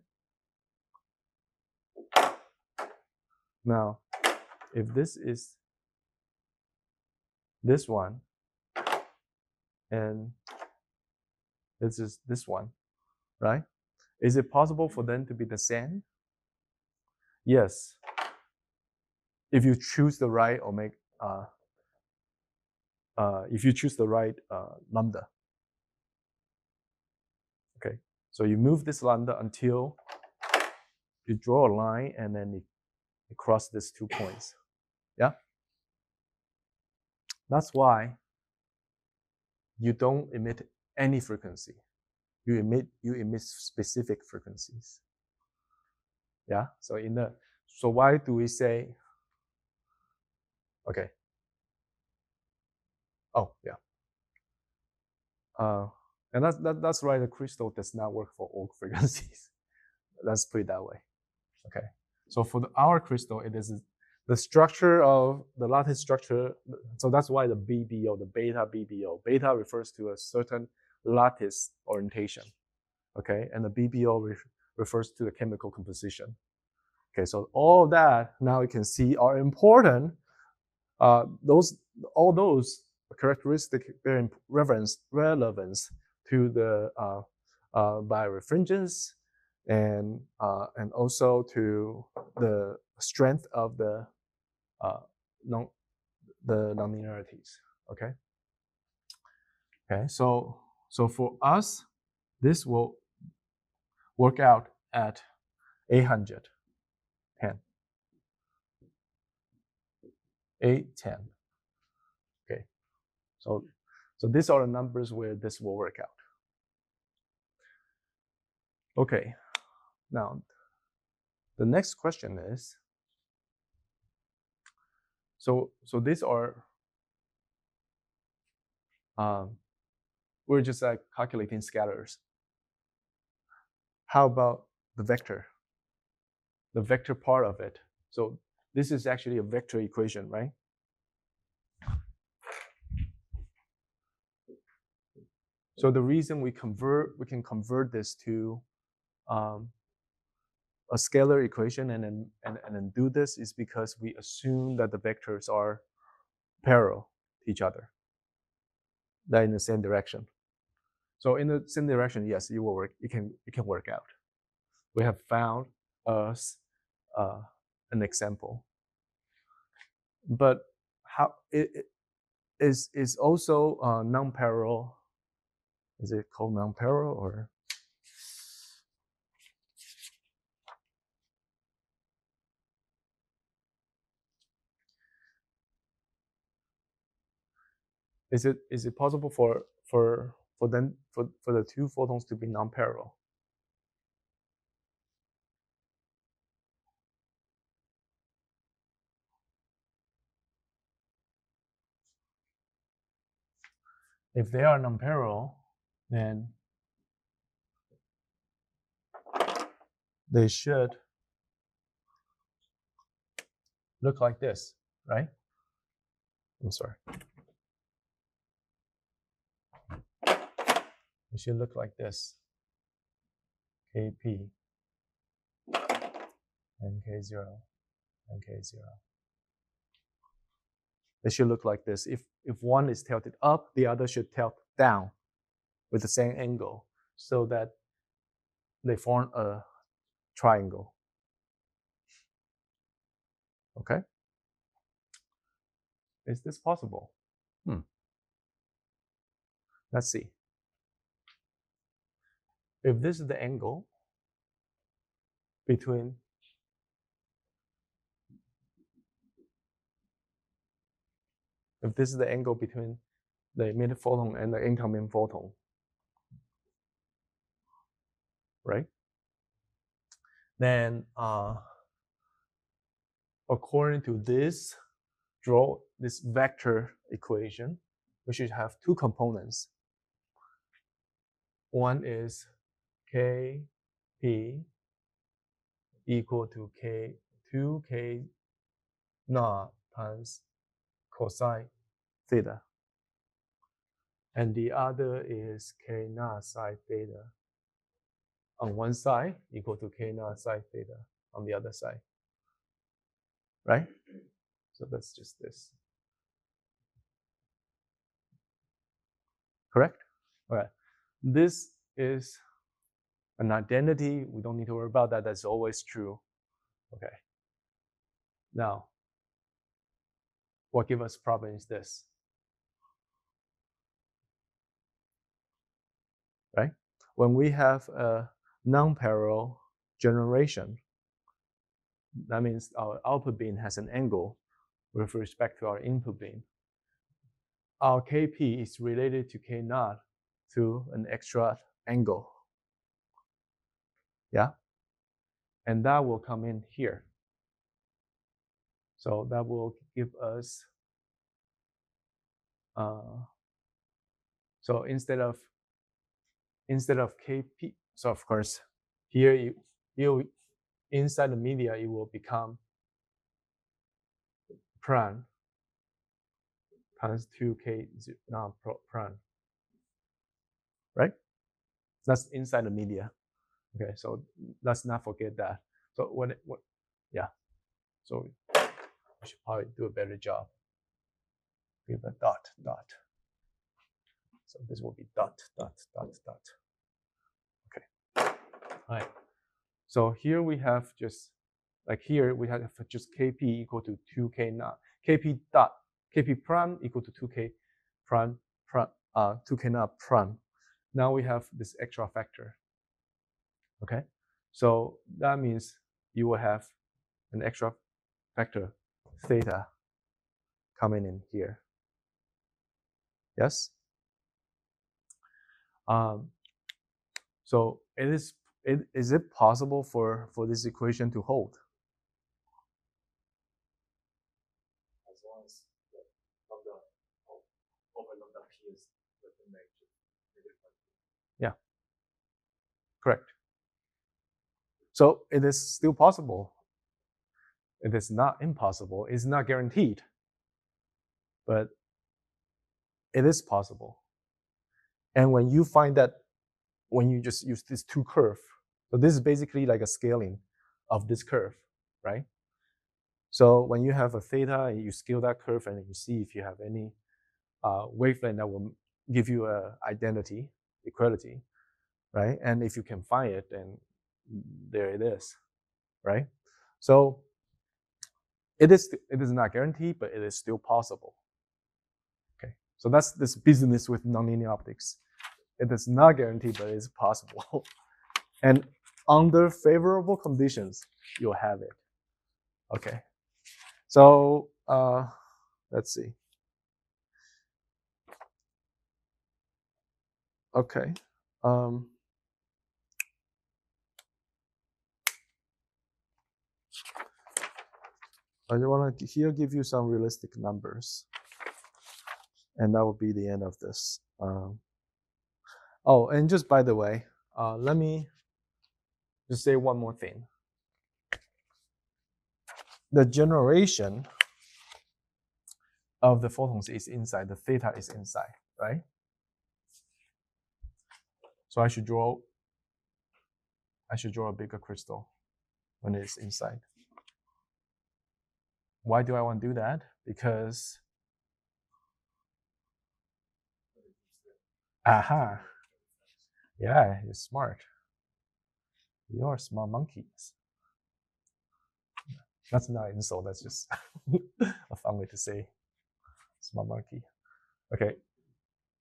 A: Now, if this is this one, and this is this one, right? Is it possible for them to be the same? Yes. If you choose the right omega, if you choose the right lambda. Okay, so you move this lambda until you draw a line and then you cross these 2 points. Yeah? That's why you don't emit any frequency. You emit specific frequencies. Yeah? So so why do we say, okay. Oh, yeah. And that's why the crystal does not work for all frequencies. Let's put it that way. Okay. So for our crystal, it is the structure of the lattice structure. So that's why the BBO, the beta BBO. Beta refers to a certain lattice orientation. Okay. And the BBO refers to the chemical composition. Okay. So all of that now you can see are important. All those characteristics bear relevance to the birefringence and also to the strength of the nonlinearities. Okay. Okay. So for us, this will work out at 810. 810. Okay. So these are the numbers where this will work out. Okay. Now, the next question is, so these are, we're just like calculating scalars. How about the vector part of it? So this is actually a vector equation, right? So the reason we can convert this to a scalar equation and then do this is because we assume that the vectors are parallel to each other. They're in the same direction. So in the same direction, yes, it will work. It can work out. We have found us an example, but how it is also non-parallel. Is it called non-parallel or? Is it possible for the two photons to be non-parallel? If they are non-parallel, then they should look like this, right? I'm sorry. It should look like this. Kp and K0 and K0. It should look like this. If one is tilted up, the other should tilt down with the same angle so that they form a triangle. Okay? Is this possible? Let's see. If this is the angle between the emitted photon and the incoming photon, right? Then according to this vector equation, we should have two components. One is Kp equal to K2K naught times cosine theta. And the other is K naught psi theta on one side equal to K naught psi theta on the other side. Right? So that's just this. Correct? All right. This is an identity. We don't need to worry about that. That's always true. Okay. Now, what gives us problem is this. Right? When we have a non-parallel generation, that means our output beam has an angle with respect to our input beam. Our Kp is related to K naught through an extra angle. Yeah? And that will come in here. So that will give us, so instead of Kp, so of course, here you inside the media, it will become prime times 2K prime, right? That's inside the media. Okay, so let's not forget that. So yeah, so we should probably do a better job. Give a dot. So this will be dot. Okay. All right. So here we have just, like here we have just Kp equal to 2k naught, Kp prime equal to 2k prime, 2k naught prime. Now we have this extra factor. Okay, so that means you will have an extra factor theta coming in here. Yes. So is it possible for this equation to hold?
C: As long as the lambda over lambda p is within range of negative.
A: Yeah. Correct. So it is still possible. It is not impossible. It's not guaranteed, but it is possible. And when you find that, when you just use these two curves, so this is basically like a scaling of this curve, right? So when you have a theta and you scale that curve and you see if you have any wavelength that will give you a identity, equality, right? And if you can find it, then there it is, right? So it is not guaranteed, but it is still possible. Okay, so that's this business with nonlinear optics. It is not guaranteed, but it is possible. And under favorable conditions, you'll have it. Okay, so let's see. Okay. I want to here give you some realistic numbers, and that will be the end of this. Oh, and just by the way, let me just say one more thing. The generation of the photons is inside, the theta is inside, right? So I should draw a bigger crystal when it is inside. Why do I want to do that? Because aha, yeah, you're smart. You're a smart monkeys. That's not an insult. That's just a fun way to say smart monkey. Okay,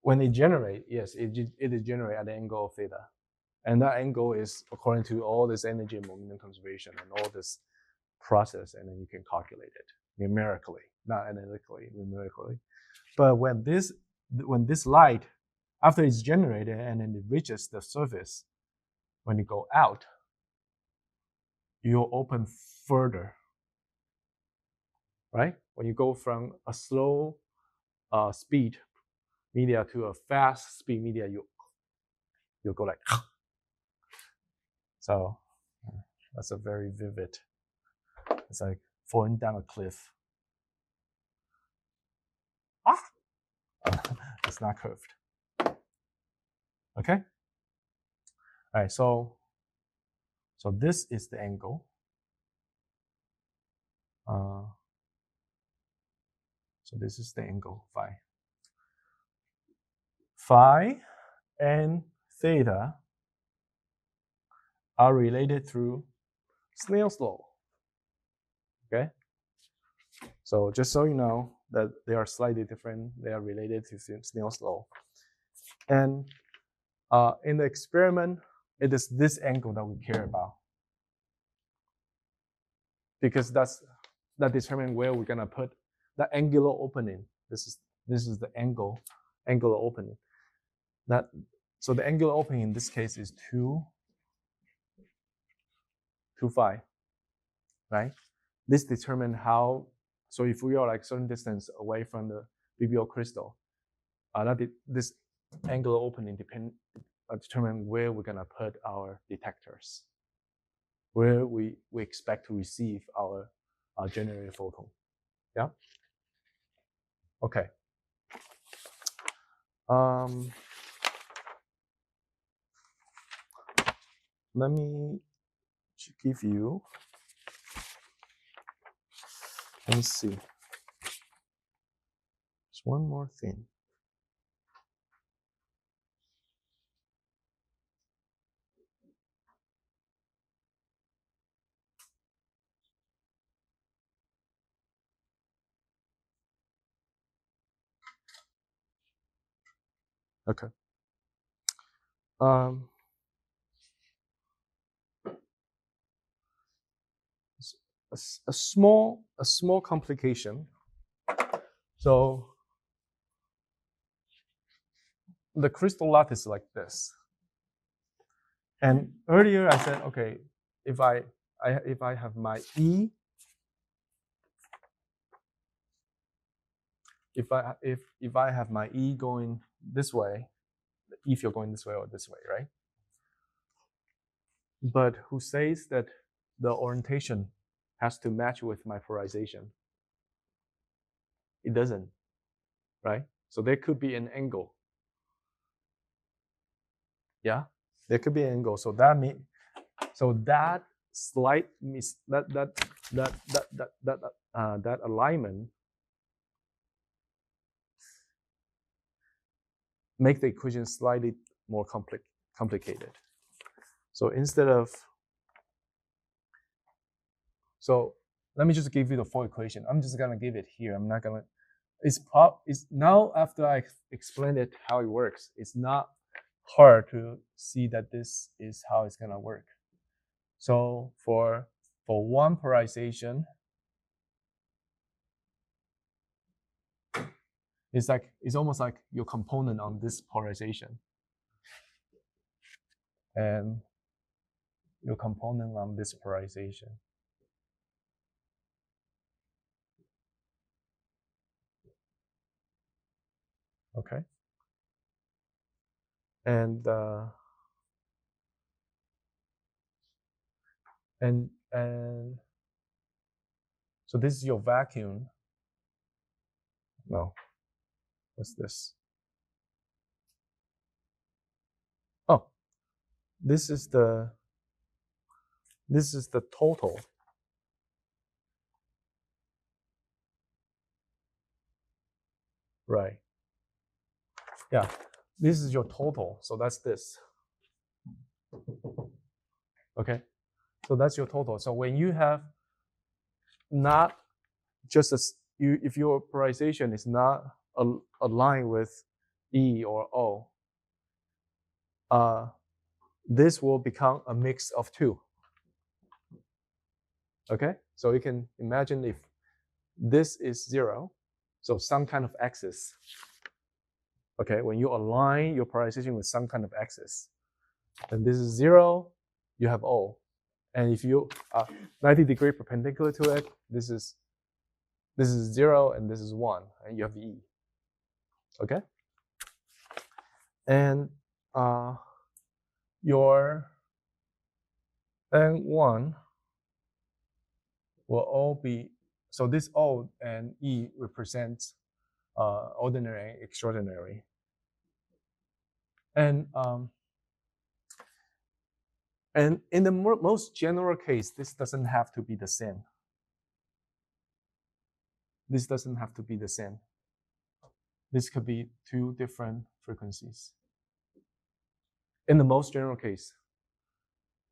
A: when they generate, yes, it is generate at the angle of theta, and that angle is according to all this energy and momentum conservation and all this process, and then you can calculate it numerically, not analytically, numerically. But when this light, after it's generated and then it reaches the surface, when you go out, you'll open further, right? When you go from a slow speed media to a fast speed media, you'll go like, so that's a very vivid. It's like falling down a cliff. It's not curved. Okay. All right. So this is the angle. So this is the angle phi. Phi and theta are related through Snell's law. Okay. So just so you know that they are slightly different, they are related to Snell's law. And in the experiment, it is this angle that we care about, because that determines where we're gonna put the angular opening. This is the angular opening. So the angular opening in this case is 2 phi, right? This determines how. So if we are like certain distance away from the BBO crystal, this angular opening determine where we're gonna put our detectors, where we expect to receive our generated photon. Yeah. Okay. Let me give you. Let me see. There's one more thing. Okay. A small complication. So the crystal lattice is like this. And earlier I said, okay, if I have my E, if I have my E going this way, the E field going this way or this way, right? But who says that the orientation has to match with my polarization? It doesn't, right? So there could be an angle. Yeah, there could be an angle. So that means, so that slight that alignment make the equation slightly more complicated. So instead of, so let me just give you the full equation. I'm just gonna give it here. I'm not gonna. It's now after I explained it how it works. It's not hard to see that this is how it's gonna work. So for one polarization, it's almost like your component on this polarization, and your component on this polarization. Okay. And so this is your vacuum. No, what's this? Oh, this is the total. Right. Yeah, this is your total. So that's this. Okay. So that's your total. So when you have not just as if your polarization is not aligned with E or O, this will become a mix of two. Okay, so you can imagine if this is 0, so some kind of axis. Okay, when you align your polarization with some kind of axis, and this is 0, you have O. And if you 90-degree perpendicular to it, this is 0 and this is 1, and you have E. Okay? And your N1 will all be, so this O and E represents ordinary and extraordinary. And in the most general case, this doesn't have to be the same. This doesn't have to be the same. This could be two different frequencies. In the most general case,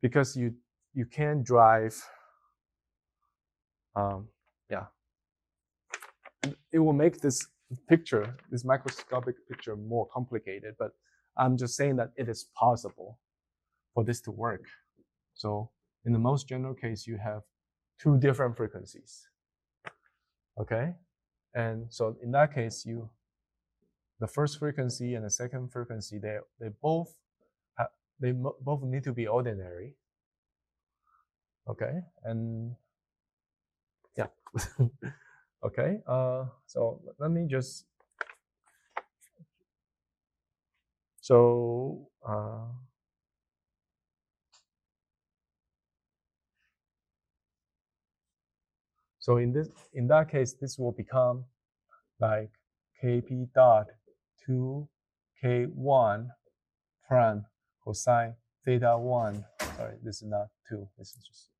A: because you can drive, yeah, it will make this picture, this microscopic picture, more complicated. But I'm just saying that it is possible for this to work. So in the most general case, you have two different frequencies. Okay, and so in that case, the first frequency and the second frequency, they both need to be ordinary. Okay, and yeah. Okay, so let me just, so so in that case, this will become like Kp dot 2 K1 prime cosine theta 1. Sorry, this is not 2. This is just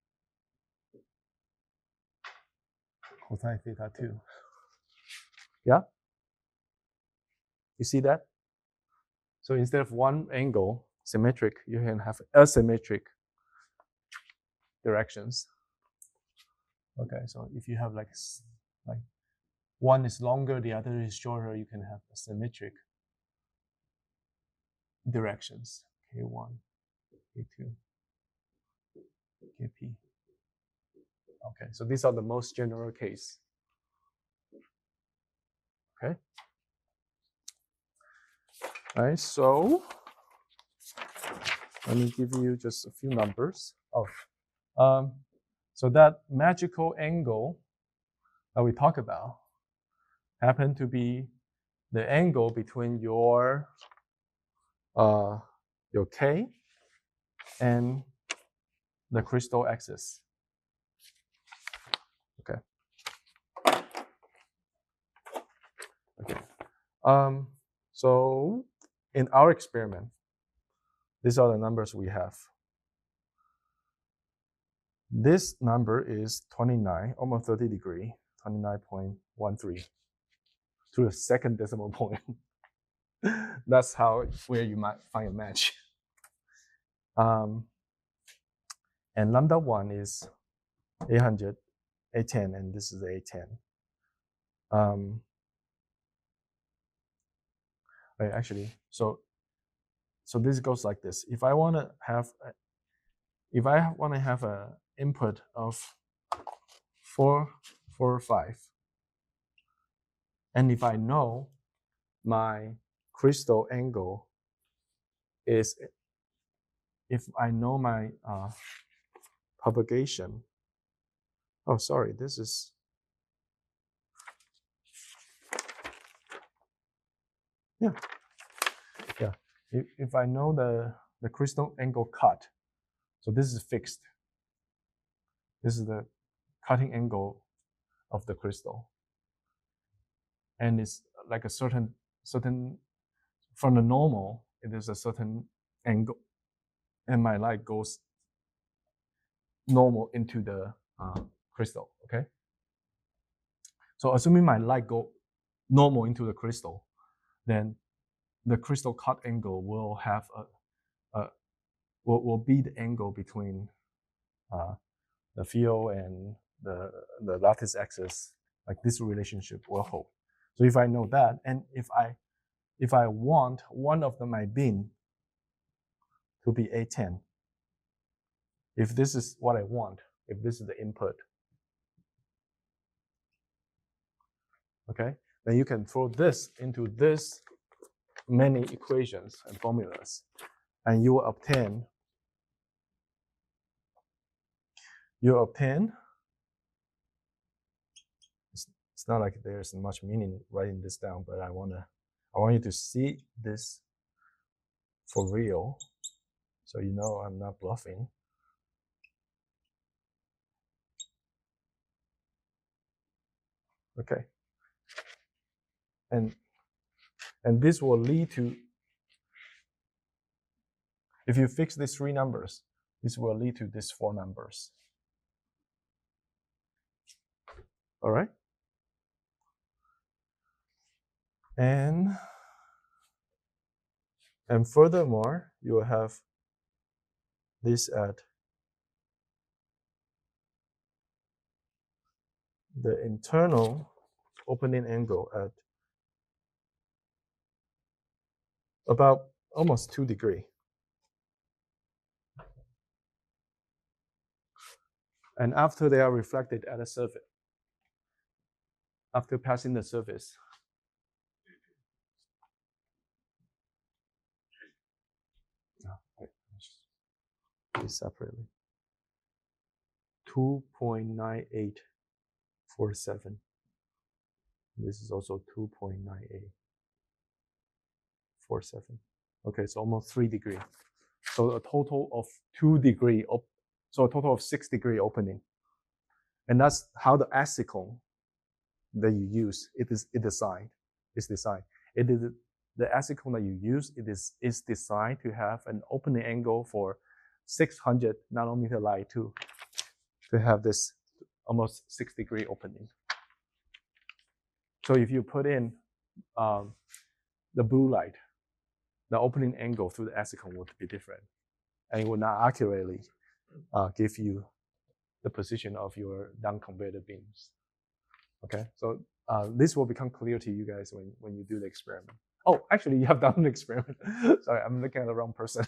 A: cosine theta 2. Yeah? You see that? So instead of one angle, symmetric, you can have asymmetric directions. Okay, so if you have like one is longer, the other is shorter, you can have a symmetric directions, K1, K2, KP. Okay, so these are the most general case. Okay. All right, so let me give you just a few numbers. So that magical angle that we talk about happen to be the angle between your K and the crystal axis. Okay. Okay. So in our experiment, these are the numbers we have. This number is 29, almost 30 degree, 29.13 to the second decimal point. That's where you might find a match. And lambda 1 is 800, 810, and this is 810. Right, actually, so this goes like this. If I want to have an input of 4, 4, 5, and if I know my crystal angle is, if I know my propagation, oh, sorry, this is, yeah. If I know the crystal angle cut, so this is fixed. This is the cutting angle of the crystal. And it's like a certain, from the normal, it is a certain angle. And my light goes normal into the crystal, okay? So assuming my light go normal into the crystal, then the crystal cut angle will have will be the angle between the field and the lattice axis. Like this relationship will hold. So if I know that, and if I want one of my beam to be 810, if this is what I want, if this is the input, okay, then you can throw this into this many equations and formulas, and you will obtain it's not like there's much meaning writing this down, but I want you to see this for real, so you know I'm not bluffing. Okay. And this will lead to, if you fix these 3 numbers, this will lead to these 4 numbers. All right? And furthermore, you will have this at the internal opening angle at about almost 2 degrees. And after they are reflected at the surface, after passing the surface, separately, 2.9847. This is also 2.9847. Okay, it's almost 3 degrees. So a total of 2 degrees, so a total of 6 degree opening. And that's how the acetone that you use, it's designed. It is the acetone that you use, is designed to have an opening angle for 600 nanometer light to have this almost 6 degree opening. So if you put in the blue light, the opening angle through the acetone would be different, and it will not accurately give you the position of your non-converted beams. Okay, so this will become clear to you guys when you do the experiment. Oh, actually, you have done the experiment. Sorry, I'm looking at the wrong person.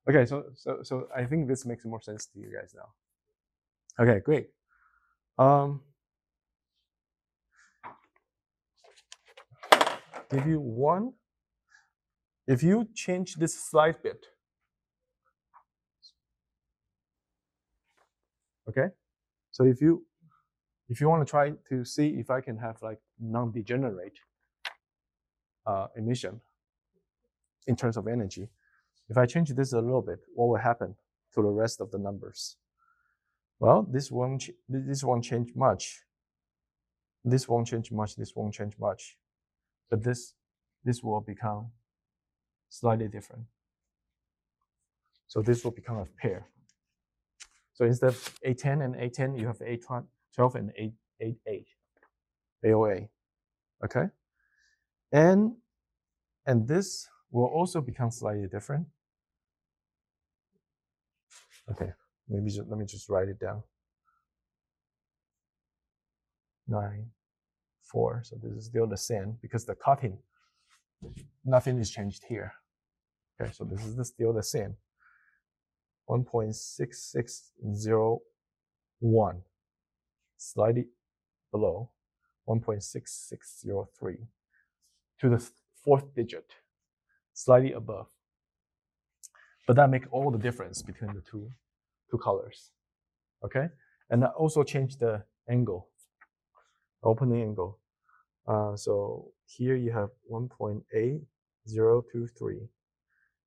A: Okay, so I think this makes more sense to you guys now. Okay, great. Give you one. If you change this slight bit, okay. So if you want to try to see if I can have like non-degenerate emission in terms of energy, if I change this a little bit, what will happen to the rest of the numbers? Well, this won't change much. This won't change much. This won't change much. But this will become slightly different. So this will become a pair. So instead of A10 and A10, you have A12 and A8, AOA. Okay? And this will also become slightly different. Okay, let me just write it down. 9, 4. So this is still the same because the cutting, nothing is changed here. Okay, so this is still the same. 1.6601, slightly below 1.6603 to the 4th digit, slightly above. But that makes all the difference between the two colors. Okay, and I also change the angle, opening angle. So here you have 1.8023,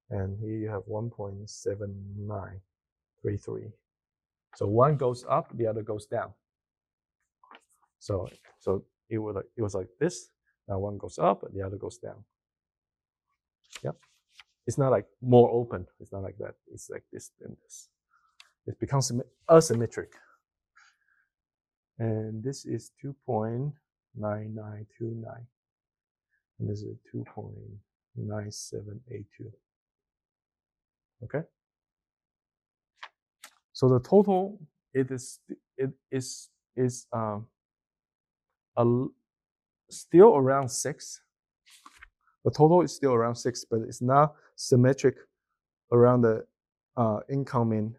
A: and here you have 1.7933. So one goes up, the other goes down. So it was like this. Now one goes up, the other goes down. Yep. It's not like more open. It's not like that. It's like this and this. It becomes asymmetric. And this is 2.9929. And this is 2.9782. Okay. So the total is still around 6. The total is still around 6, but it's not symmetric around the incoming,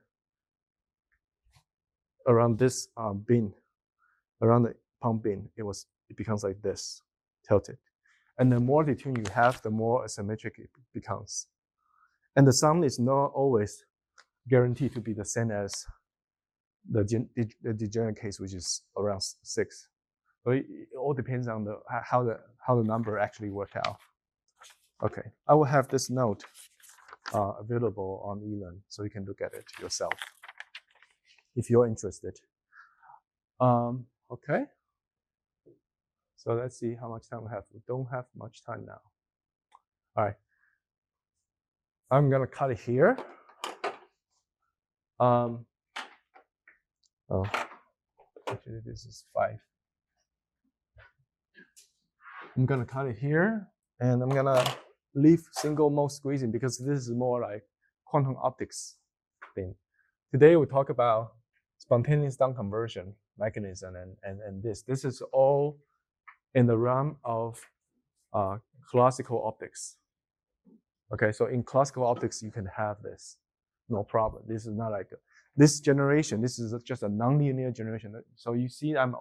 A: around this bin, around the pump bin. It becomes like this, tilted. And the more detune you have, the more asymmetric it becomes. And the sum is not always guaranteed to be the same as the degenerate case, which is around 6. So it all depends on how the number actually worked out. Okay, I will have this note available on eLearn, so you can look at it yourself if you're interested. Okay. So let's see how much time we have. We don't have much time now. All right. I'm gonna cut it here. Oh, actually this is 5. I'm gonna cut it here, and I'm gonna leave single mode squeezing because this is more like quantum optics thing. Today we talk about spontaneous down conversion mechanism and this. This is all in the realm of classical optics. Okay, so in classical optics you can have this, no problem. This is not like this generation. This is just a nonlinear generation. So you see, I'm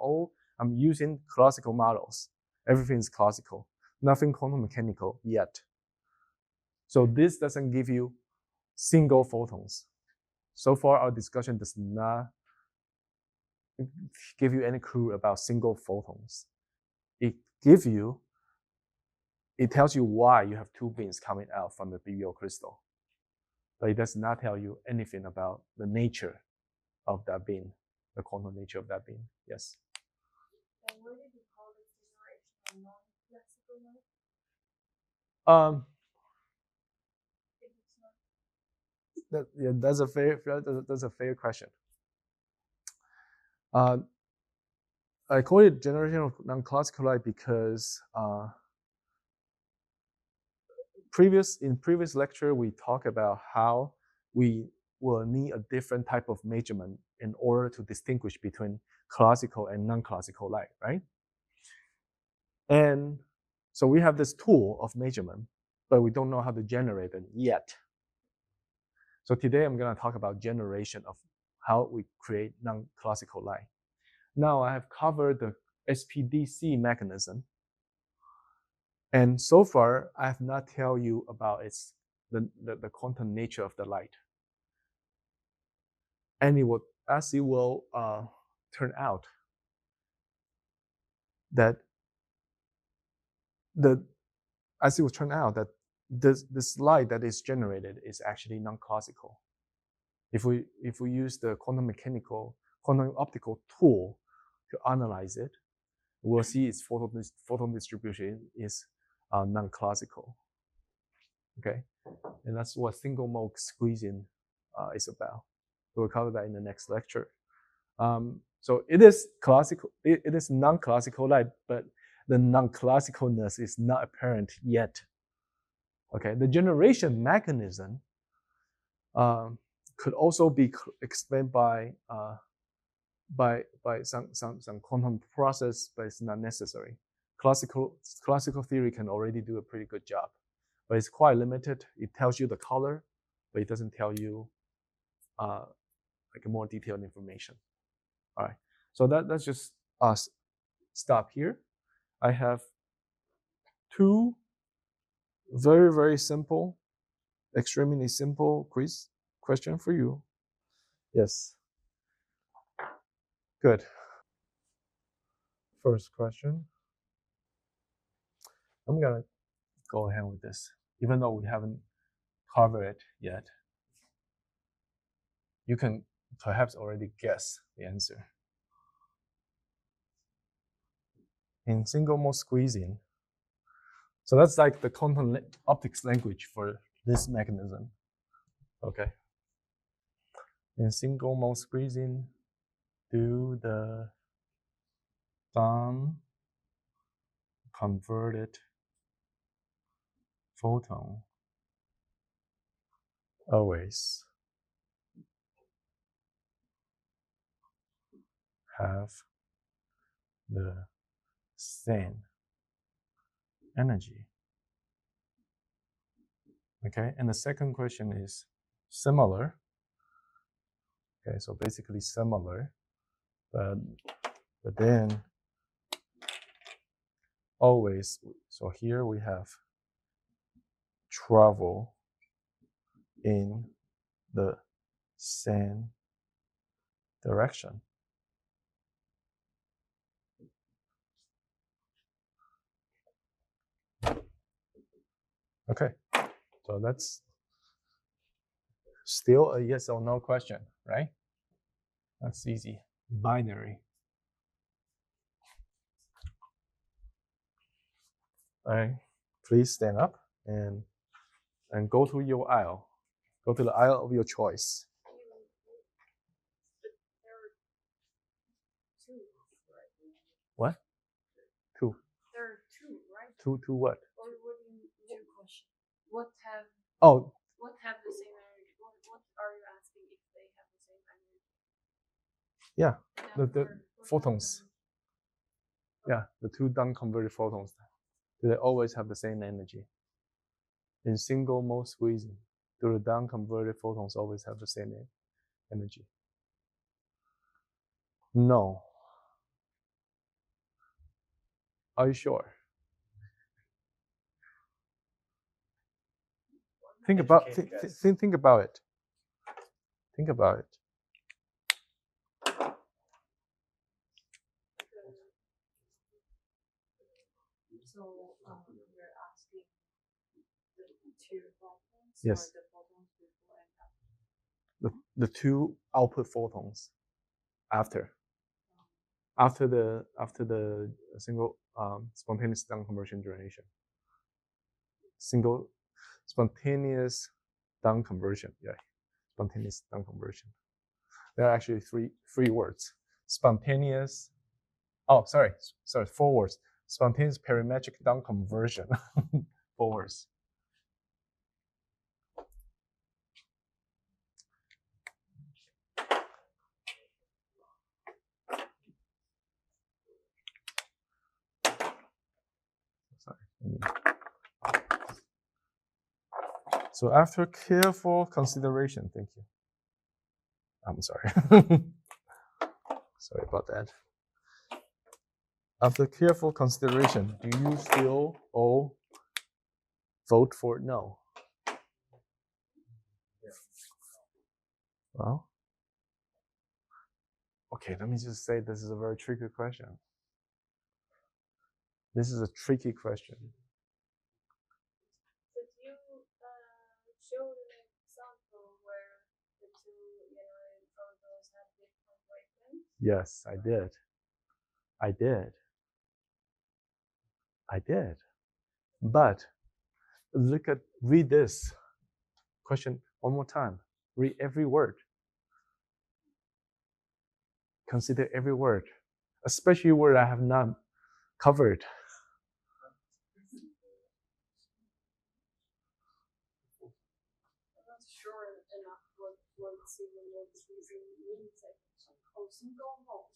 A: using classical models. Everything is classical, nothing quantum mechanical yet. So this doesn't give you single photons. So far, our discussion does not give you any clue about single photons. It tells you why you have 2 beams coming out from the BBO crystal, but it does not tell you anything about the nature of that beam, the quantum nature of that beam. Yes.
B: And what did you call this generation of non-classical mode?
A: That's a fair question. I call it generation of non-classical light because in previous lecture we talked about how we will need a different type of measurement in order to distinguish between classical and non-classical light, right? And so we have this tool of measurement, but we don't know how to generate it yet. So today I'm going to talk about generation of how we create non-classical light. Now I have covered the SPDC mechanism. And so far, I have not tell you about the quantum nature of the light. And as it will turn out, that this light that is generated is actually non-classical. If we use the quantum optical tool to analyze it, we'll see its photon distribution is non-classical. Okay, and that's what single mode squeezing is about. We'll cover that in the next lecture. So it is classical. It is non-classical light, but the non-classicalness is not apparent yet. Okay, the generation mechanism could also be explained by some quantum process, but it's not necessary. Classical theory can already do a pretty good job, but it's quite limited. It tells you the color, but it doesn't tell you like more detailed information. All right, so let's just stop here. I have two very, very simple, extremely simple quiz question for you. Yes. Good. First question. I'm gonna go ahead with this, even though we haven't covered it yet. You can perhaps already guess the answer. In single mode squeezing, so that's like the quantum optics language for this mechanism. Okay. In single mode squeezing, do the converted photon always have the same energy? Okay, and the second question is similar. Okay, so basically similar, but then always, so here we have travel in the same direction. Okay, so that's still a yes or no question, right? That's easy, binary. All right, please stand up and go to your aisle. Go to the aisle of your choice. What? Two.
B: There are two, right?
A: Two what?
B: Or what do you do? Question. What have the same energy? What are you asking if they have the same energy?
A: Yeah, the photons. Yeah, the two down-converted photons. Do they always have the same energy? In single mode squeezing, do the down-converted photons always have the same energy? No. Are you sure? Think about it. Think about it. Think about it.
B: So you're asking the two photons?
A: Yes.
B: Or the photons before and after?
A: The two output photons after the single spontaneous down conversion generation. Single spontaneous down conversion. Yeah, spontaneous down conversion. There are actually three words. Spontaneous. Oh, sorry, 4 words. Spontaneous parametric down conversion. 4 words. So after careful consideration, thank you. I'm sorry. Sorry about that. After careful consideration, do you still all vote for no? Well, okay, let me just say this is a very tricky question. This is a tricky question.
B: Could you show an example where the two generated photons have different wavelengths?
A: Yes, I did. But read this question one more time. Read every word. Consider every word, especially word I have not covered.
B: I'm not sure enough what single mode squeezing means. Oh, single mode.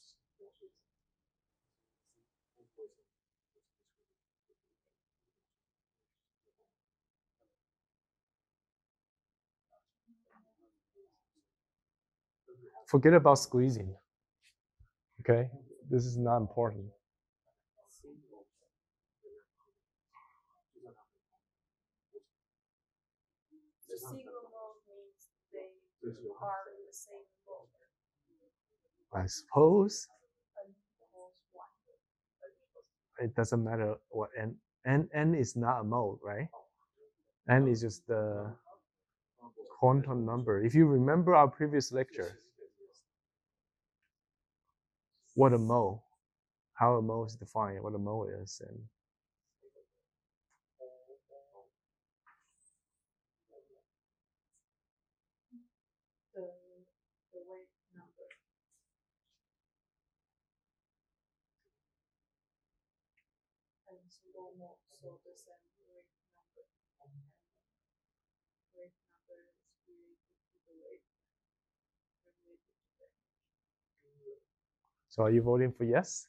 A: Forget about squeezing. Okay, this is not important.
B: The single mode means they are in the same mode.
A: I suppose it doesn't matter what n is not a mode, right? N is just the quantum number. If you remember our previous lecture, what a mole, how a mole is defined, what a mole is, and
B: the wave number. And single mode, so the same wave number. And wave number is related to the wave related to the.
A: So are you voting for yes?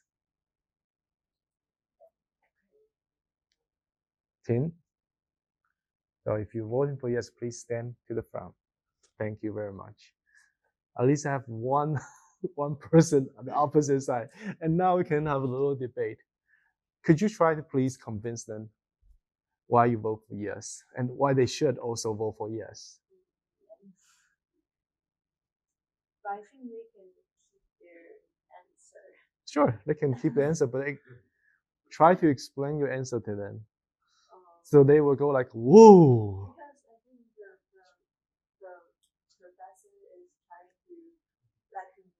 A: 10? So if you're voting for yes, please stand to the front. Thank you very much. At least I have one person on the opposite side. And now we can have a little debate. Could you try to please convince them why you vote for yes and why they should also vote for yes?
B: But I think they can keep their answer.
A: Sure, they can keep the answer, but try to explain your answer to them. So they will go like, whoa.
B: Because I think the professor is trying to let me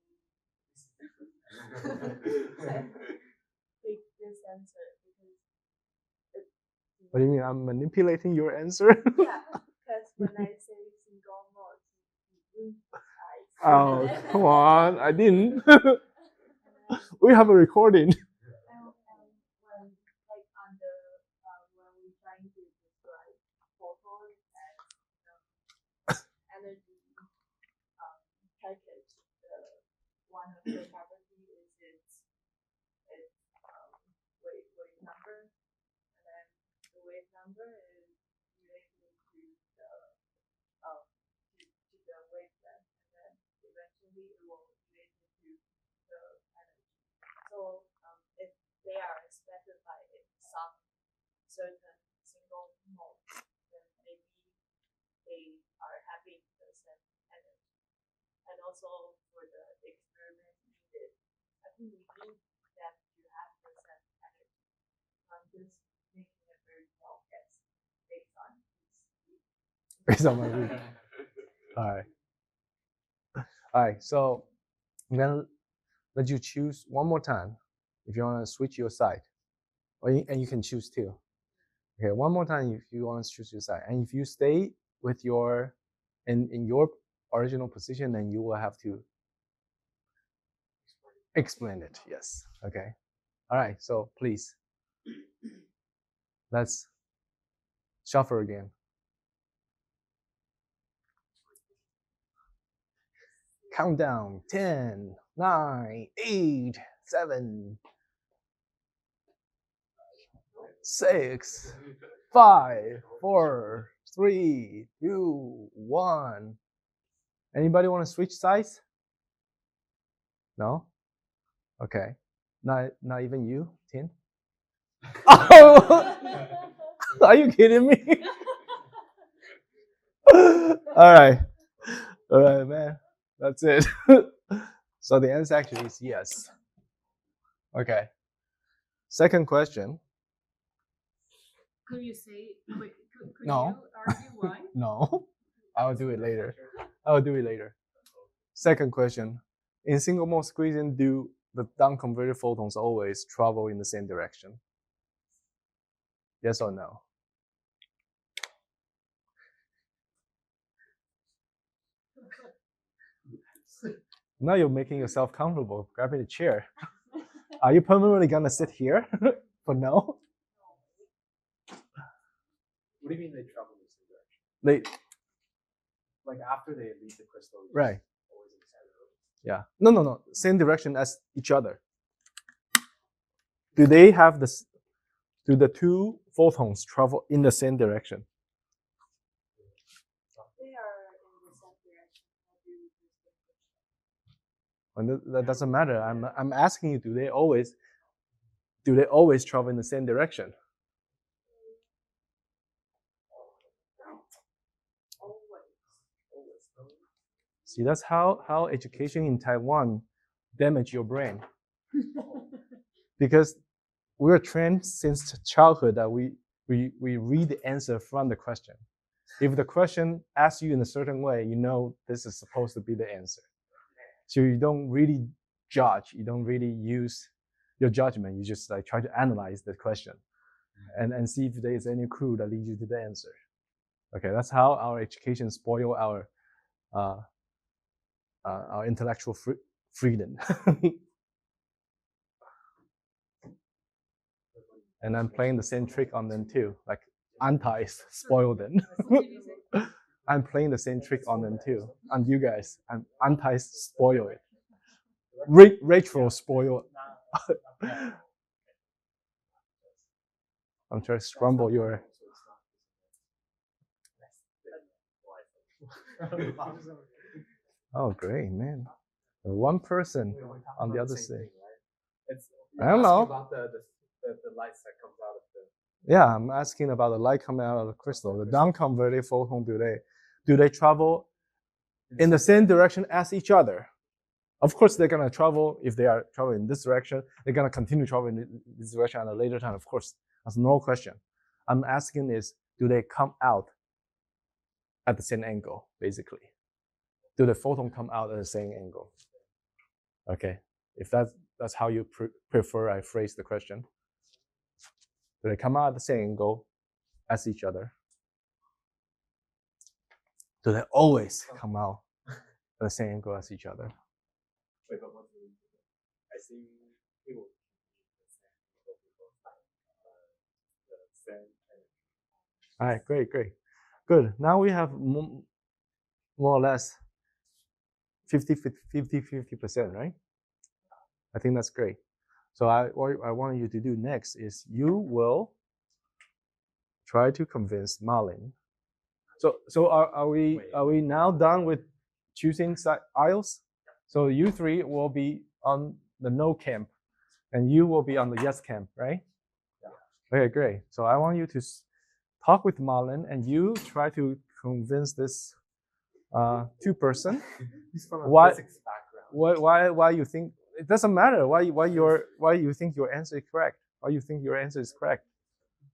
B: take this answer because
A: What do you mean? I'm manipulating your answer?
B: Yeah, because when I say single mode,
A: Oh, come on. I didn't. We have a recording.
B: When like on the when we're trying to describe photons as energy package, one of the property is its wave number, and then the wave number is related to the wavelength, and then eventually it will relate to the energy. So if they are specified in some certain single mode, then maybe they are having the same energy. And also for the experiment needed, I think we need them to have the same energy. I'm just making a very small guess based on this.
A: Based on my read. All right. So I'm gonna let you choose one more time if you want to switch your side, and you can choose two. Okay, one more time if you want to choose your side, and if you stay with your in your original position, then you will have to explain it. Yes. Okay. All right. So please, let's shuffle again. Countdown: 10, 9, 8, 7, 6, 5, 4, 3, 2, 1. Anybody want to switch sides? No? Okay. Not even you, Tin? Oh! Are you kidding me? All right, man. That's it. So the answer actually is yes. Okay. Second question.
D: Could you say? Wait, could
A: No.
D: you argue why?
A: No, I'll do it later. Second question. In single mode squeezing, do the down-converted photons always travel in the same direction? Yes or no? Now you're making yourself comfortable. Grabbing a chair. Are you permanently gonna sit here for no?
C: What do you mean they travel in the same direction?
A: They
C: Like after they leave the crystal,
A: right.
C: Always in the same direction.
A: Yeah. No. Same direction as each other. Do they have this? Do the two photons travel in the same direction?
B: They are in the same direction.
A: And that doesn't matter. I'm asking you. Do they always travel in the same direction? See, that's how education in Taiwan damage your brain. Because we're trained since childhood that we read the answer from the question. If the question asks you in a certain way, you know this is supposed to be the answer. So you don't really judge. You don't really use your judgment. You just like try to analyze the question and see if there is any clue that leads you to the answer. Okay, that's how our education spoil our intellectual freedom. And I'm playing the same trick on them too, like anti-spoil them. I'm playing the same trick on them too, on you guys. I'm anti-spoil it. Retro spoil. I'm trying to scramble your. Oh, great, man. One person on the other side. I don't know.
C: About the lights that comes out of the.
A: Yeah, I'm asking about the light coming out of the crystal. The down-converted photon, do they travel in the same direction as each other? Of course, they're gonna travel. If they are traveling in this direction, they're gonna continue traveling in this direction at a later time. Of course, that's no question. I'm asking is, do they come out at the same angle, basically? Do the photon come out at the same angle? Okay, if that's how you prefer I phrase the question. Do they come out at the same angle as each other? Do they always come out at the same angle as each other?
C: Wait, but what's the reason? I see people the same.
A: All right, great. Good. Now we have more or less 50%, right? I think that's great. So what I want you to do next is you will try to convince Marlin. So are we now done with choosing aisles? So you three will be on the no camp, and you will be on the yes camp, right? Yeah. Okay, great. So I want you to talk with Marlin, and you try to convince this two-person.
C: He's from a physics background.
A: Why you think it doesn't matter? Why you think your answer is correct? Why you think your answer is correct?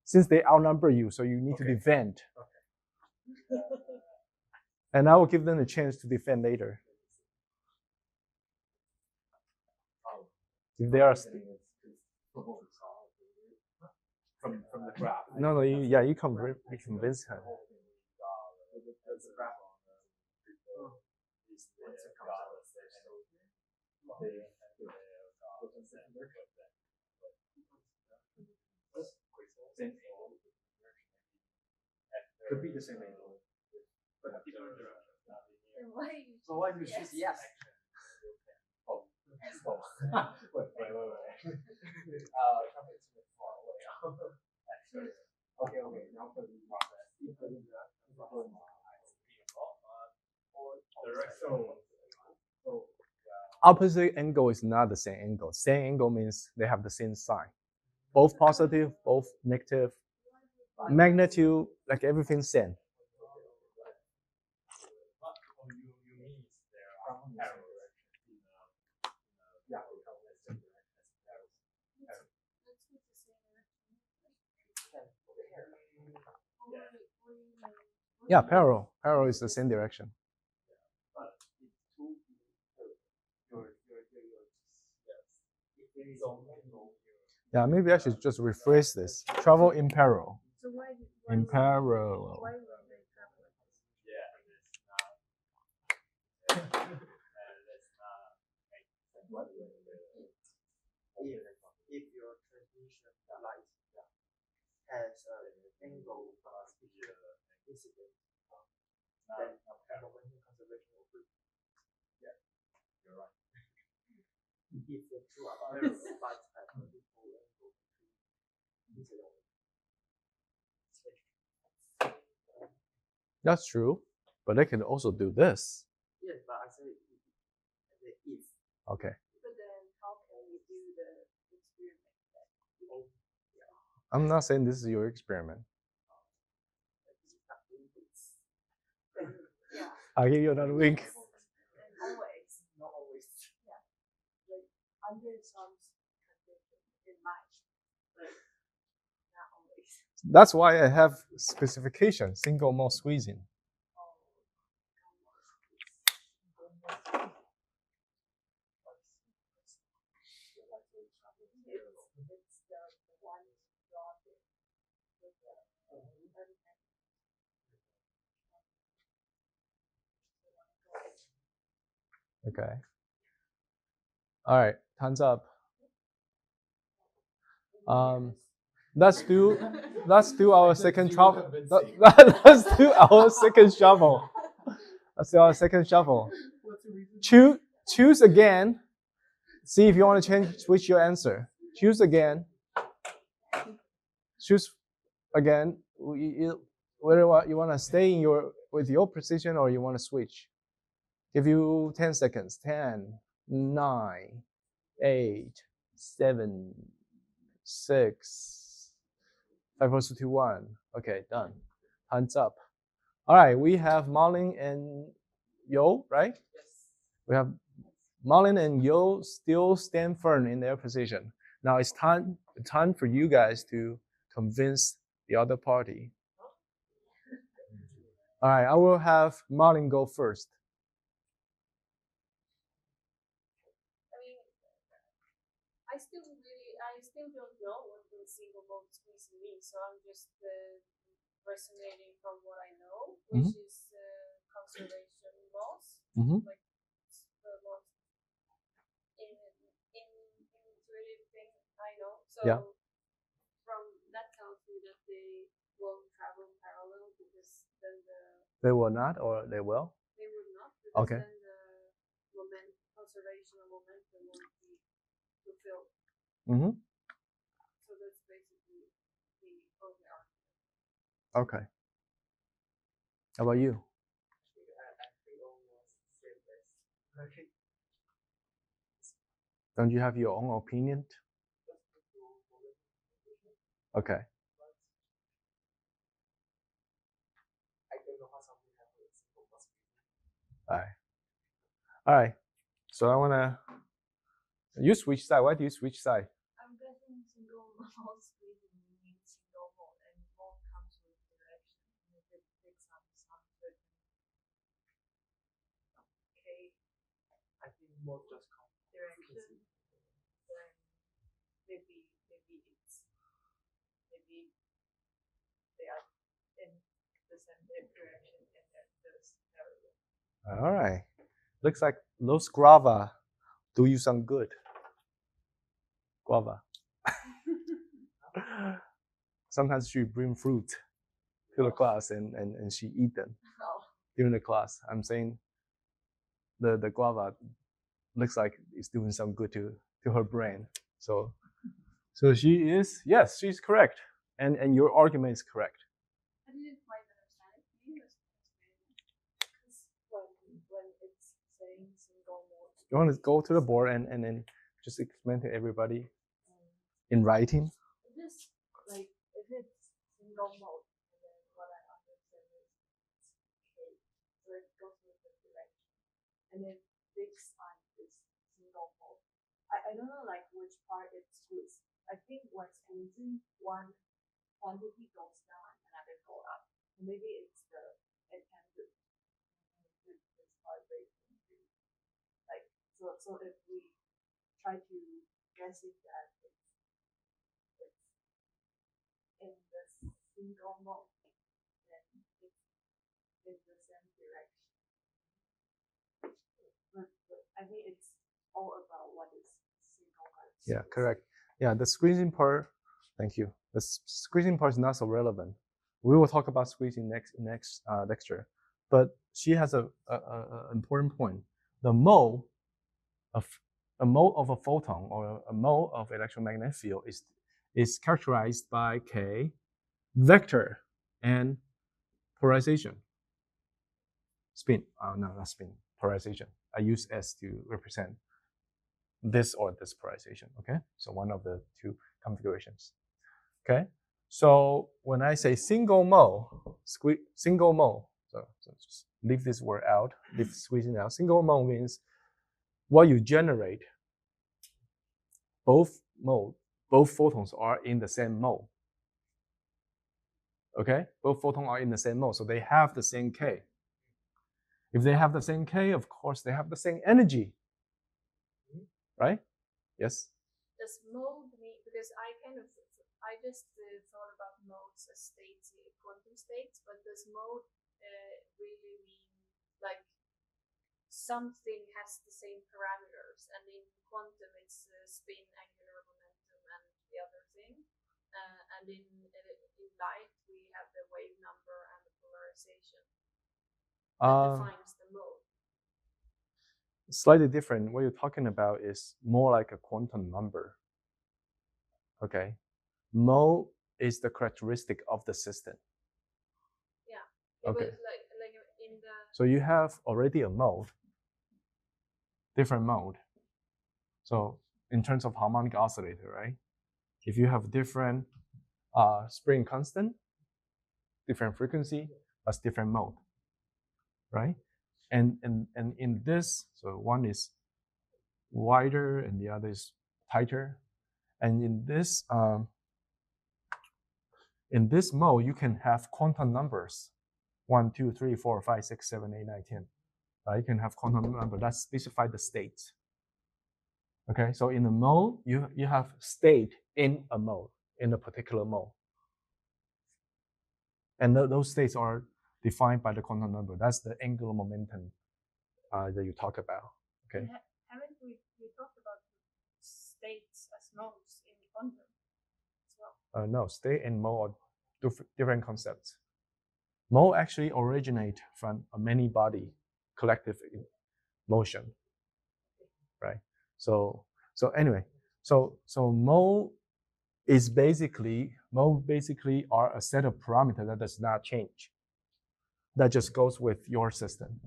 A: Since they outnumber you, so you need to defend. Okay. And I will give them a chance to defend later. If they are
C: from the graph.
A: No, you convince her.
C: Could be the same angle.
B: So why you choose yes?
C: Wait. Okay, now for the process.
A: Opposite angle is not the same angle. Same angle means they have the same sign. Both positive, both negative. Magnitude, like everything same.
C: You mean there are parallel yeah,
A: Yeah, parallel. Parallel is the same direction. Yeah, maybe I should just rephrase this. Travel in parallel.
D: So why
A: In parallel.
D: why would they travel?
E: If your transmission light has an angle incident, then momentum conservation will be.
C: Yeah, you're right.
E: If the two are parallel but at an equal angle between
A: That's true, but they can also do this.
E: yes, but I say if.
A: Okay.
B: But then how can we do the experiment?
A: I'm not saying this is your experiment.
B: Yeah.
A: I'll give you another wink.
B: And always.
E: Not always.
B: Yeah. Like under some condition it might, but not always.
A: That's why I have specification, single mode squeezing.
B: It's the one drawn with the
A: Okay. All right, time's up. Let's do our second shuffle. Let's do our second shuffle. Let's do our second shuffle. Choose again. See if you want to switch your answer. Choose again. Choose again. Whether you want to stay with your precision or you want to switch. Give you 10 seconds. 10, 9, 8, 7, 6, 5, 4, 2, 1. Okay, done. Hands up. All right, we have Marlin and Yo, right?
E: Yes.
A: We have Marlin and Yo still stand firm in their position. Now it's time for you guys to convince the other party. All right, I will have Marlin go first.
B: I mean, I still don't know what the single mode squeezing means, so I'm just resonating from what I know, which is conservation laws, like the most intuitive thing I know. So from that tells me that they won't travel parallel because then
A: they will not, or they will?
B: They will not, because
A: okay.
B: then the conservation of momentum won't be fulfilled. So that's basically the only argument.
A: Okay. How about you? Don't you have your own opinion? Okay. All right. So I wanna. You switch side. Why do you switch side?
B: I'm guessing single mode squeezing means single mode, and mode comes with direction. And if it takes some certain
E: I think mode just comes
B: direction, then maybe they are in the same direction and then there's parallel.
A: All right. Looks like those guava do you some good. Guava. Sometimes she bring fruit to the class and she eat them during the class. I'm saying the guava looks like it's doing some good to her brain. So she is, yes, she's correct. And your argument is correct.
D: I didn't quite understand it. Can you explain it?
B: Because when it's saying single mode,
A: You want to go to the board and then just explain to everybody in writing?
B: this like if it's single mode, and then what I understand is K, so it goes with the direction, and then big sign is single mode. I don't know like which part it squeezes. I think what's energy, one quantity goes down, another go up. Maybe it's the intended this vibration to like so if we try to guess it that it's in the single mode, then it's in the same direction. But I think it's all about what is single mode.
A: Yeah, correct. Yeah, the squeezing part, thank you. The squeezing part is not so relevant. We will talk about squeezing next lecture. But she has a important point. The mole of a photon or a mole of electromagnetic field is characterized by K, vector, and polarization. Spin. No, not spin. Polarization. I use S to represent this or this polarization. Okay, so one of the two configurations. Okay, so when I say single mole, so just leave this word out, leave squeezing out. Single mole means what you generate, both photons are in the same mole. Okay, both photons are in the same mole, so they have the same K. If they have the same K, of course they have the same energy, right? Yes.
D: Does mode mean, because I just thought about modes as states, quantum states, but does mode really mean like something has the same parameters, and in quantum it's spin, angular momentum, and the other thing, and in light we have the wave number and the polarization that defines the mode.
A: Slightly different. What you're talking about is more like a quantum number. Okay, mode is the characteristic of the system.
D: Yeah.
A: Okay.
D: Like in the.
A: So you have already a mode, different mode. So in terms of harmonic oscillator, right? If you have different spring constant, different frequency, that's different mode, right? And in this, so one is wider and the other is tighter. And in this mode, you can have quantum numbers, 1, 2, 3, 4, 5, 6, 7, 8, 9, 10. You can have quantum number that specify the state. Okay, so in the mode, you have state in a mode, in a particular mode. And those states are defined by the quantum number. That's the angular momentum that you talk about. Okay.
D: Haven't we talked about states as modes in quantum as well?
A: No, state and mode are different concepts. Mode actually originate from a many body collective motion, right? So anyway, so mode basically are a set of parameters that does not change. That just goes with your system.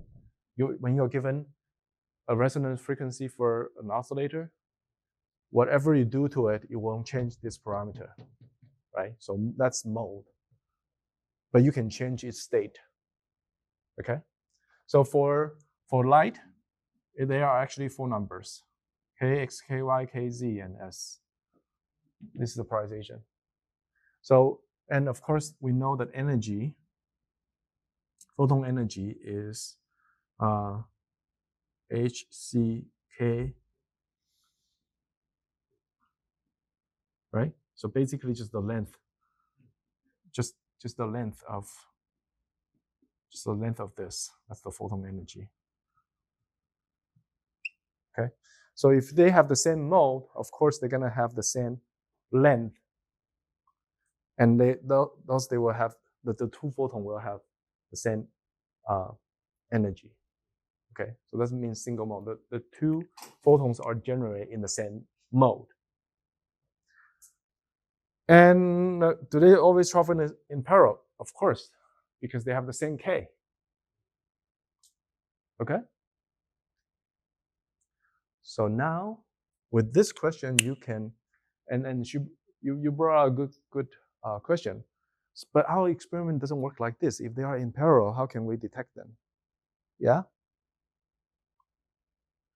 A: When you're given a resonance frequency for an oscillator, whatever you do to it, it won't change this parameter, right? So that's mode. But you can change its state. Okay? So for light, there are actually 4 numbers: K, X, K, Y, K, Z, and S. This is the polarization. So, and of course, we know that energy, photon energy is HCK, right? So basically just the length, just the length of this. That's the photon energy. Okay, so if they have the same mode, of course they're gonna have the same length, and they will have the 2 photons will have the same energy. Okay, so that doesn't mean single mode. The 2 photons are generated in the same mode. And do they always travel in parallel? Of course, because they have the same K. Okay? So now, with this question, you can, and you brought a good question. But our experiment doesn't work like this. If they are in parallel, how can we detect them? Yeah?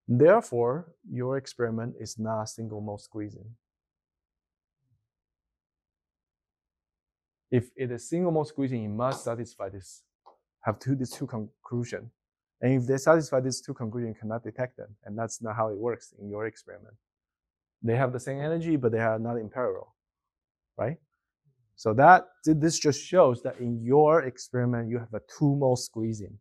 A: Therefore, your experiment is not single mode squeezing. If it is single mode squeezing, it must satisfy this, these two conclusions. And if they satisfy these two conclusions, you cannot detect them. And that's not how it works in your experiment. They have the same energy, but they are not in parallel, right? So this just shows that in your experiment, you have a two-mode squeezing.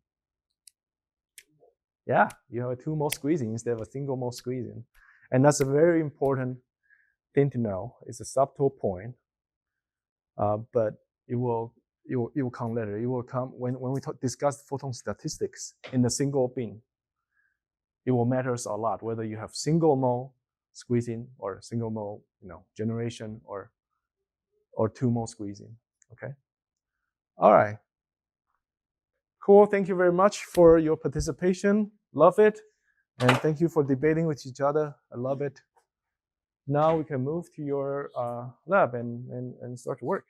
A: Yeah, you have a two-mode squeezing instead of a single-mode squeezing. And that's a very important thing to know. It's a subtle point, but it will come later. It will come when we discuss photon statistics in the single beam. It will matter a lot whether you have single-mode squeezing or single-mode, generation or two-mode squeezing. Okay. All right. Cool. Thank you very much for your participation. Love it. And thank you for debating with each other. I love it. Now we can move to your lab and start to work.